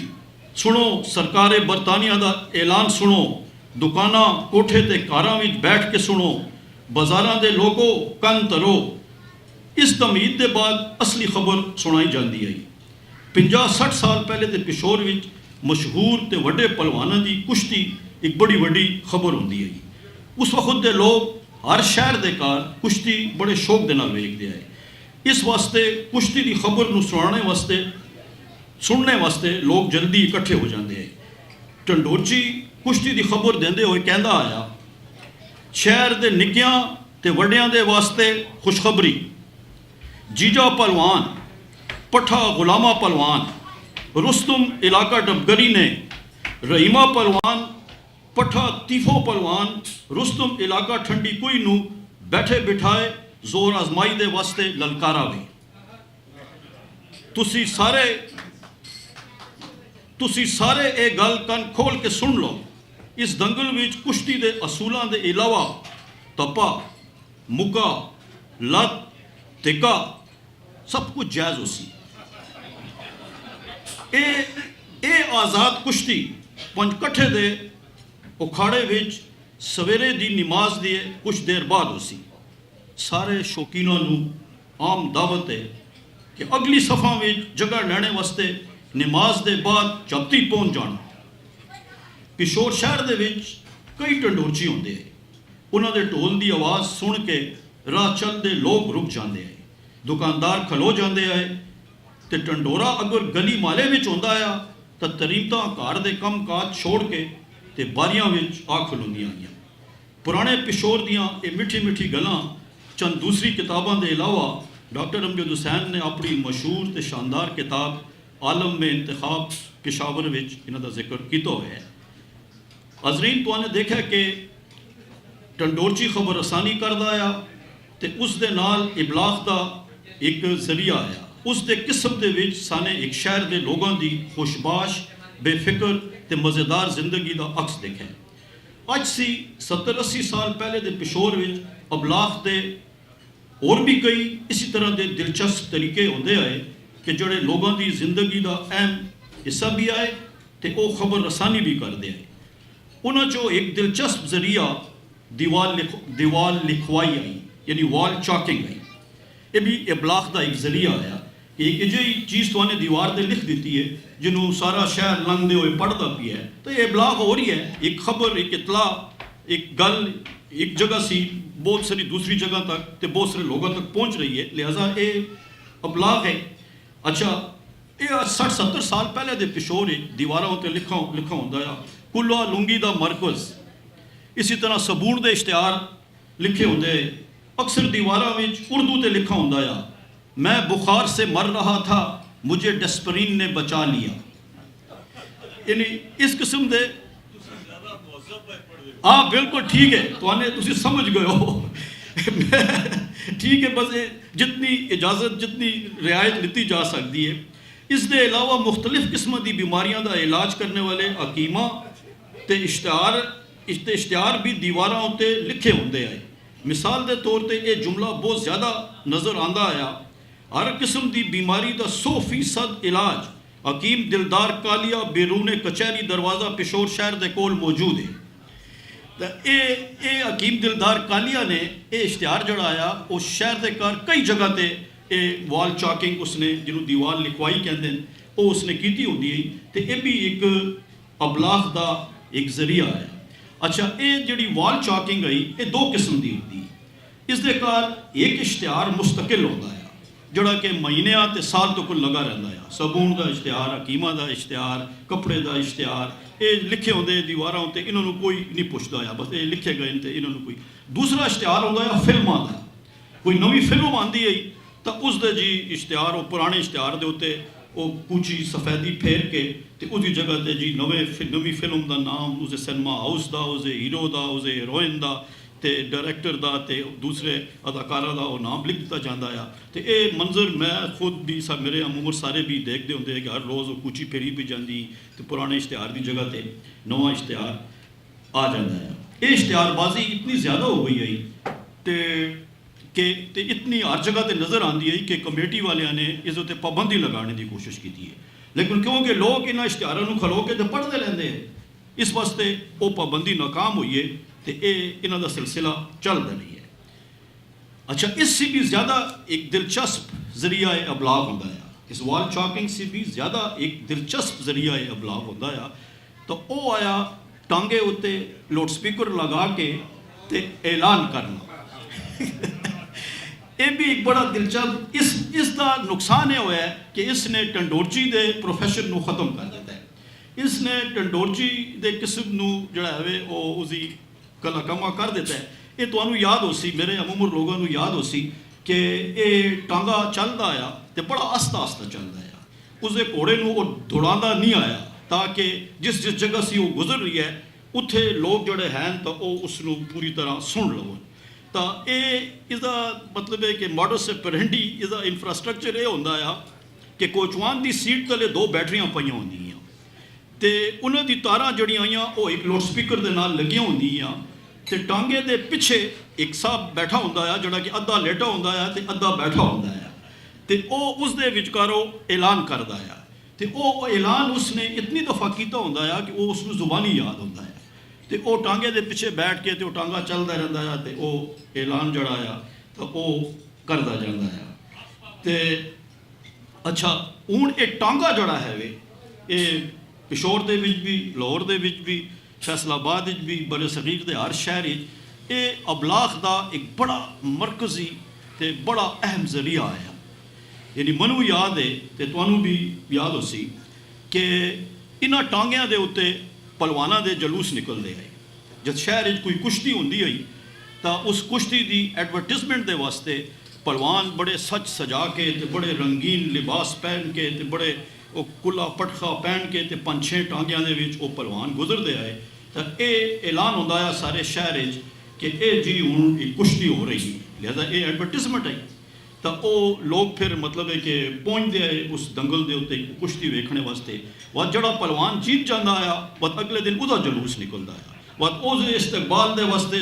E: ਸੁਣੋ ਸਰਕਾਰੇ ਬਰਤਾਨੀਆ ਦਾ ਐਲਾਨ ਸੁਣੋ, ਦੁਕਾਨਾਂ ਕੋਠੇ ਤੇ ਕਾਰਾਂ ਵਿੱਚ ਬੈਠ ਕੇ ਸੁਣੋ, ਬਾਜ਼ਾਰਾਂ ਦੇ ਲੋਗੋ ਕੰਨ ਧਰੋ। ਇਸ ਤਮਹੀਦ ਦੇ ਬਾਅਦ ਅਸਲੀ ਖਬਰ ਸੁਣਾਈ ਜਾਂਦੀ ਹੈ। 50-60 ਸਾਲ ਪਹਿਲੇ ਦੇ ਪਿਸ਼ੌਰ ਵਿੱਚ ਮਸ਼ਹੂਰ ਤੇ ਵੱਡੇ ਪਹਿਲਵਾਨਾਂ ਦੀ ਕੁਸ਼ਤੀ ਇੱਕ ਬੜੀ ਵੱਡੀ ਖਬਰ ਹੁੰਦੀ ਹੈ। ਉਸ ਵਕਤ ਦੇ ਲੋਕ ਹਰ ਸ਼ਹਿਰ ਦੇ ਕਾਰ ਕੁਸ਼ਤੀ ਬੜੇ ਸ਼ੌਕ ਦੇ ਨਾਲ ਵੇਖਦੇ ਆਏ। ਇਸ ਵਾਸਤੇ ਕੁਸ਼ਤੀ ਦੀ ਖਬਰ ਨੂੰ ਸੁਣਨੇ ਵਾਸਤੇ ਲੋਕ ਜਲਦੀ ਇਕੱਠੇ ਹੋ ਜਾਂਦੇ ਆਏ। ਟੰਡੋਰਚੀ ਕੁਸ਼ਤੀ ਦੀ ਖਬਰ ਦਿੰਦੇ ਹੋਏ ਕਹਿੰਦਾ ਆਇਆ, ਸ਼ਹਿਰ ਦੇ ਨਿੱਕਿਆਂ ਤੇ ਵੱਡਿਆਂ ਦੇ ਵਾਸਤੇ ਖੁਸ਼ਖਬਰੀ, ਜੀਜਾ ਪਹਿਲਵਾਨ, ਪੱਠਾ ਗੁਲਾਮਾ ਪਹਿਲਵਾਨ, रुस्तुम इलाका डबगरी ने, रहीमा पहलवान, पट्ठा तीफो पहलवान, रुस्तुम इलाका ठंडी कोई नू बैठे बिठाए जोर आजमाई दे वास्ते ललकारा भी। तुसी सारे ये गल कन खोल के सुन लो, इस दंगल विच कुश्ती दे असूलों के इलावा तपा, मुका, लत, तिका सब कुछ जायज़ हो सी। ਇਹ ਆਜ਼ਾਦ ਕੁਸ਼ਤੀ ਪੰਜਕੱਠੇ ਦੇ ਉਖਾੜੇ ਵਿੱਚ ਸਵੇਰੇ ਦੀ ਨਮਾਜ਼ ਦੀ ਕੁਛ ਦੇਰ ਬਾਅਦ ਹੋ ਸੀ। ਸਾਰੇ ਸ਼ੌਕੀਨਾਂ ਨੂੰ ਆਮ ਦਾਵਤ ਹੈ ਕਿ ਅਗਲੀ ਸਫਾ ਵਿੱਚ ਜਗ੍ਹਾ ਲੈਣੇ ਵਾਸਤੇ ਨਮਾਜ਼ ਦੇ ਬਾਅਦ ਝਪਤੀ ਪਹੁੰਚ ਜਾਣਾ। ਪਿਸ਼ੌਰ ਸ਼ਹਿਰ ਦੇ ਵਿੱਚ ਕਈ ਟੰਡੋਰਚੀ ਹੁੰਦੇ ਹੈ। ਉਹਨਾਂ ਦੇ ਢੋਲ ਦੀ ਆਵਾਜ਼ ਸੁਣ ਕੇ ਰਾਹ ਚੱਲਦੇ ਲੋਕ ਰੁਕ ਜਾਂਦੇ ਹੈ, ਦੁਕਾਨਦਾਰ ਖਲੋ ਜਾਂਦੇ ਹੈ। ਤੇ ਟੰਡੋਰਾ ਅਗਰ ਗਲੀ ਮਾਲੇ ਵਿੱਚ ਹੁੰਦਾ ਆ ਤਾਂ ਤਰੀਮਤਾਂ ਘਰ ਦੇ ਕੰਮ ਕਾਜ ਛੋੜ ਕੇ ਤੇ ਬਾਰੀਆਂ ਵਿੱਚ ਆ ਖਲੋਂਦੀਆਂ ਆਈਆਂ। ਪੁਰਾਣੇ ਪਿਸ਼ੌਰ ਦੀਆਂ ਇਹ ਮਿੱਠੀ ਮਿੱਠੀ ਗੱਲਾਂ ਚੰਦ ਦੂਸਰੀ ਕਿਤਾਬਾਂ ਦੇ ਇਲਾਵਾ ਡਾਕਟਰ ਅਮਜਦ ਹੁਸੈਨ ਨੇ ਆਪਣੀ ਮਸ਼ਹੂਰ ਤੇ ਸ਼ਾਨਦਾਰ ਕਿਤਾਬ ਆਲਮ ਮੇਂ ਇੰਤਖਾਬ ਪਿਸ਼ਾਵਰ ਵਿੱਚ ਇਹਨਾਂ ਦਾ ਜ਼ਿਕਰ ਕੀਤਾ ਹੋਇਆ ਹੈ। ਅਜ਼ਰੀਨ ਤੁਹਾਨੇ ਦੇਖਿਆ ਕਿ ਟੰਡੋਰਚੀ ਖਬਰ ਰਸਾਨੀ ਕਰਦਾ ਆ ਤੇ ਉਸ ਦੇ ਨਾਲ ਇਬਲਾਗ ਦਾ ਇੱਕ ਜ਼ਰੀਆ ਆ। ਉਸ ਦੇ ਕਿਸਮ ਦੇ ਵਿੱਚ ਸਾਨੇ ਇੱਕ ਸ਼ਹਿਰ ਦੇ ਲੋਕਾਂ ਦੀ ਖੁਸ਼ਬਾਸ਼, ਬੇਫਿਕਰ ਤੇ ਮਜ਼ੇਦਾਰ ਜ਼ਿੰਦਗੀ ਦਾ ਅਕਸ ਦੇਖਿਆ। ਅੱਜ ਸੀ 70-80 ਸਾਲ ਪਹਿਲੇ ਦੇ ਪਿਸ਼ੌਰ ਵਿੱਚ ਅਬਲਾਗ ਦੇ ਹੋਰ ਵੀ ਕਈ ਇਸੇ ਤਰ੍ਹਾਂ ਦੇ ਦਿਲਚਸਪ ਤਰੀਕੇ ਹੁੰਦੇ ਆਏ ਕਿ ਜਿਹੜੇ ਲੋਕਾਂ ਦੀ ਜ਼ਿੰਦਗੀ ਦਾ ਅਹਿਮ ਹਿੱਸਾ ਵੀ ਆਏ ਤੇ ਉਹ ਖਬਰ ਰਸਾਨੀ ਵੀ ਕਰਦੇ ਆਏ। ਉਹਨਾਂ 'ਚੋਂ ਇੱਕ ਦਿਲਚਸਪ ਜ਼ਰੀਆ ਦੀਵਾਰ ਲਿਖਵਾਈ ਆਈ, ਯਾਨੀ ਵਾਲ ਚਾਕਿੰਗ ਆਈ। ਇਹ ਵੀ ਇਬਲਾਗ ਦਾ ਇੱਕ ਜ਼ਰੀਆ ਆਇਆ। एक अजि चीज़ तो दीवार पर लिख दी है जिन्होंने सारा शहर लंघते हुए पढ़ता पिया है, तो ये इबलाग हो रही है। एक खबर, एक इतला, एक गल एक जगह सी बहुत सारी दूसरी जगह तक तो बहुत सारे लोगों तक पहुँच रही है, लिहाजा ये इबलाग है। अच्छा, ये 60-70 साल पहले के पिशौर दीवारों पर लिखा होंदा है कुल्ला लुंगी का मरकज़। इसी तरह सबून के इश्तिहार लिखे होंगे। अक्सर दीवारों में उर्दू से लिखा होंदा है, मैं बुखार से मर रहा था, मुझे डेस्परीन ने बचा लिया। यानी इस किस्म के हाँ बिल्कुल ठीक है, तुम समझ गए हो ठीक है। बस जितनी इजाज़त, जितनी रियायत लीती जा सकती है। इसके अलावा मुख्तलिफ किस्म की बीमारियों का इलाज करने वाले हकीमा ते इश्तिहार भी दीवारों उत्ते लिखे होंदे आए। मिसाल के तौर पर यह जुमला बहुत ज़्यादा नज़र आता आया, हर किस्म की बीमारी का 100% इलाज हकीम दिलदार कालिया बेरूने कचहरी दरवाज़ा पिशौर शहर के कोल मौजूद है। तो ये हकीम दिलदार कालिया ने यह इश्तिहार जड़ा आया उस शहर के कार कई जगह पर ये वाल चाकिंग उसने जिन्होंने दीवार लिखवाई कहते हैं वो उसने की होंगी, तो यह भी एक अबलाग का एक जरिया है। अच्छा, ये जी वाल चाकिंग आई ये 2 किस्म की होती है। इस दे कार एक इश्तिहार मुस्तकिल होता है जोड़ा कि महीनों ते साल तो कुल लगा रहता है। सबून का इश्तिहार, हकीमा का इश्तिहार, कपड़े का इश्तिहार, ये लिखे होंगे दीवारों पर, इन्होंने कोई नहीं पुछता है, बस ये लिखे गए तो इन्होंने कोई। दूसरा इश्तिहार होता है फिल्मों का। कोई नवी फिल्म आती है तो उसके जी इश्तिहार वो पुराने इश्तिहार के उत्ते वो कूची सफेदी फेर के ते उसकी जगह ते जी नवी फिल्म का नाम उसके सिनेमा हाउस का उसके हीरो का उसके हीरोइन का ते डायरैक्टर का ते दूसरे अदाकारा का वो नाम लिख दिता जाता है। तो ये मंजर मैं खुद भी मेरे उम्र सारे भी देखते होंगे कि हर रोज़ वो कूची फेरी भी जाती तो पुराने इश्तिहार की जगह पर नवा इश्तिहार आ जाता है। ये इश्तिहारबाजी इतनी ज़्यादा हो गई है कि इतनी हर जगह पर नज़र आती है कि कमेटी वालिया ने इस उत्ते पाबंदी लगाने की कोशिश की है, लेकिन क्योंकि लोग इन्होंने इश्तिहारों खलो के तो पढ़ते लेंदे हैं, इस वास्ते वो पाबंदी नाकाम हुई है तो ये इन्हों का सिलसिला चलता नहीं है। अच्छा, इससे भी ज़्यादा एक दिलचस्प जरिया अबलाग होता है, इस वॉल चॉकिंग से भी ज़्यादा एक दिलचस्प जरिया अबलाग होता है। तो वो आया टांगे उत्ते लाउड स्पीकर लगा के ते ऐलान करना ये भी एक बड़ा दिलचस्प इसका नुकसान यह होया है कि इसने टंडोरची के प्रोफैशन को ख़त्म कर दिता है। इसने टंडोरची के किस्म नू जिहड़ा है वो उसकी कलाकमा कर दिता है। ये तुहानू याद हो सी, मेरे अमूमर लोगों को याद हो सी कि ये टांगा चलता आया तो बड़ा आस्ता आस्ता चलता आया, उसके घोड़े को वो दौड़ाता नहीं आया ताकि जिस जिस जगह से वो गुजर रही है उत्थे लोग जोड़े हैं तो वो उसनू पूरी तरह सुन लो। तो ये इसका मतलब है कि मॉडस ऑपरेंडी इसका इंफ्रास्ट्रक्चर ये होंदा है कि कोचवान की सीट तले 2 बैटरियां पईयां होंदियां ते उन्हां दी तारां जड़ियां आईयां वो एक लाउड स्पीकर दे नाल लगियां होंदियां ते टांगे दे पिछे एक साहब बैठा होंदा है जिहड़ा कि अद्धा लेटा होंदा है ते अद्धा बैठा होंदा है ते वो उस दे विचकारों ऐलान करदा है ते वो ऐलान उसने इतनी दफ़ा कीता होंदा है कि वो उसनूं ज़ुबानी याद होंदा है तो वो टांगे के पिछे बैठ के तो टांगा चलता रहता है तो वो ऐलान जड़ा आ तो वो करता जाता है। तो अच्छा, हूँ ये टांगा जड़ा है वे ये पिशोर के भी, लाहौर के भी, फैसलाबाद भी, बड़े सगीर के हर शहर ये अबलाग का एक बड़ा मरकजी तो बड़ा अहम जरिया आया। यानी मनु याद है तो तुहानू भी याद हो सी कि इन्हां टांगियां दे उत्ते पहलवाना दे जलूस निकलते आए। जब शहर कोई कुश्ती होंदी आई तो उस कुश्ती की एडवरटाइजमेंट के वास्ते पहलवान बड़े सच सजा के ते बड़े रंगीन लिबास पहन के ते बड़े वो कुला पटखा पहन के ते 5-6 टांगियां दे विच वो पहलवान गुजरते आए। तो ये ऐलान होंदा है सारे शहर कि ये जी हुण कुश्ती हो रही, लिहाजा ये एडवरटाइजमेंट आई तो वो लोग फिर मतलब है कि पहुँचते आए उस दंगल के उत्ते कुश्ती वेखने वास्ते। वह जड़ा पहलवान जीत जाता आया वह अगले दिन उसका जलूस निकलता आया, वह उस इस्तकबाल के वास्ते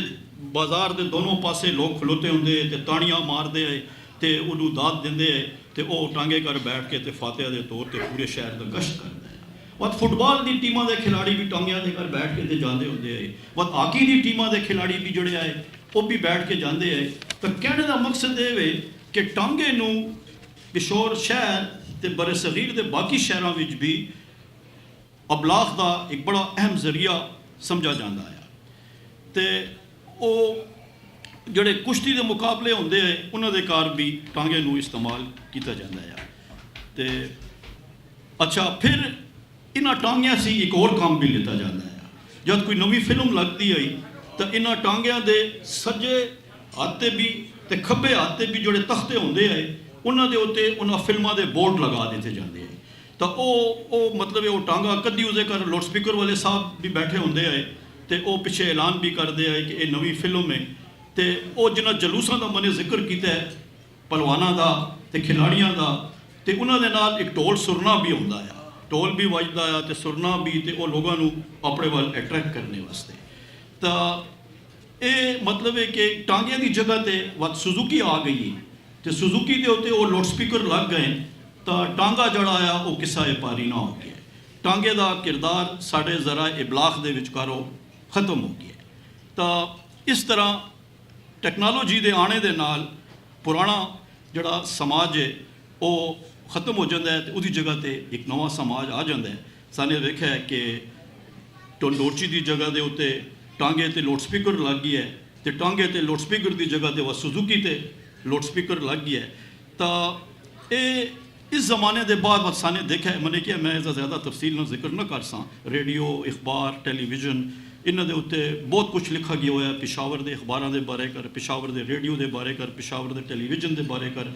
E: बाजार के दोनों पासे लोग खलोते होंगे तो ताड़ियां मारते आए तो उन्होंने दाद देंदे आए तो वह टांगे कर बैठ के फातिहा के तौर पर पूरे शहर का गश्त करता है। वह फुटबॉल की टीमों के खिलाड़ी भी टांगिया के घर बैठ के जाते होंगे आए, वह हाकी की टीमों के खिलाड़ी भी जोड़े आए वो भी बैठ के जाते आए। तो कहने का मकसद ये कि टांगे नू पिशोर शहर ते बड़े सगीर के बाकी शहरों में भी अबलाग का एक बड़ा अहम जरिया समझा जाता है। तो वो जोड़े कुश्ती के मुकाबले होंगे उन्होंने कार भी टांगे नू इस्तेमाल किया जाता है। तो अच्छा, फिर इन्हां टांगियां से एक और काम भी लिया जाता है। जब कोई नवी फिल्म लगती आई तो इन्हां टांगियां दे सज्जे हाथ भी तो खब्बे हाथ भी जोड़े तख्ते होंगे है उन्होंने उत्ते उन्होंने फिल्मों के बोर्ड लगा दिते जाते हैं। तो वो मतलब वो टांगा कदी उसके घर लाउड स्पीकर वाले साहब भी बैठे होंगे है तो वो पिछे ऐलान भी करते हैं कि ये नवी फिल्म है। तो वो जिन्होंने जलूसों का मैंने जिक्र किया है पहलवानों का तो खिलाड़ियों का, तो उन्होंने नाल एक ढोल सुरना भी होंदा है, ढोल भी वजदा है तो सुरना भी, तो वो लोगों को अपने वाल अट्रैक्ट करने वास्ते। तो ये मतलब है कि टांगिया की जगह ते वह सुजुकी आ गई है तो सुजुकी के उत्ते वो लाउड स्पीकर लग गए तो टांगा जड़ा आया वो किस्सा पारी ना हो गया। टांगे का किरदार साढ़े जरा इबलाग के विचकारों खत्म हो गया। तो इस तरह टैक्नोलॉजी के आने के नाल पुराना जड़ा समाज है वो खत्म हो जाता है तो उसकी जगह ते एक नवा समाज आ जाता है। साने वेख्या है कि टंडोरची की जगह के उत्ते टांगे ते लाउड स्पीकर लग गई है तो टांगे ते लाउड स्पीकर की जगह ते वह सुजुकी ते लाउड स्पीकर लग गया है। तो ये इस ज़माने के बाद साने देखा है मैंने क्या मैं इसका ज़्यादा तफसील ना जिक्र ना कर सा, रेडियो अखबार टेलीविज़न ਇਹਨਾਂ ਦੇ ਉੱਤੇ ਬਹੁਤ ਕੁਝ ਲਿਖਿਆ ਗਿਆ ਹੋਇਆ, ਪਿਸ਼ਾਵਰ ਦੇ ਅਖਬਾਰਾਂ ਦੇ ਬਾਰੇ ਕਰ, ਪਿਸ਼ਾਵਰ ਦੇ ਰੇਡੀਓ ਦੇ ਬਾਰੇ ਕਰ, ਪਿਸ਼ਾਵਰ ਦੇ ਟੈਲੀਵਿਜ਼ਨ ਦੇ ਬਾਰੇ ਕਰ,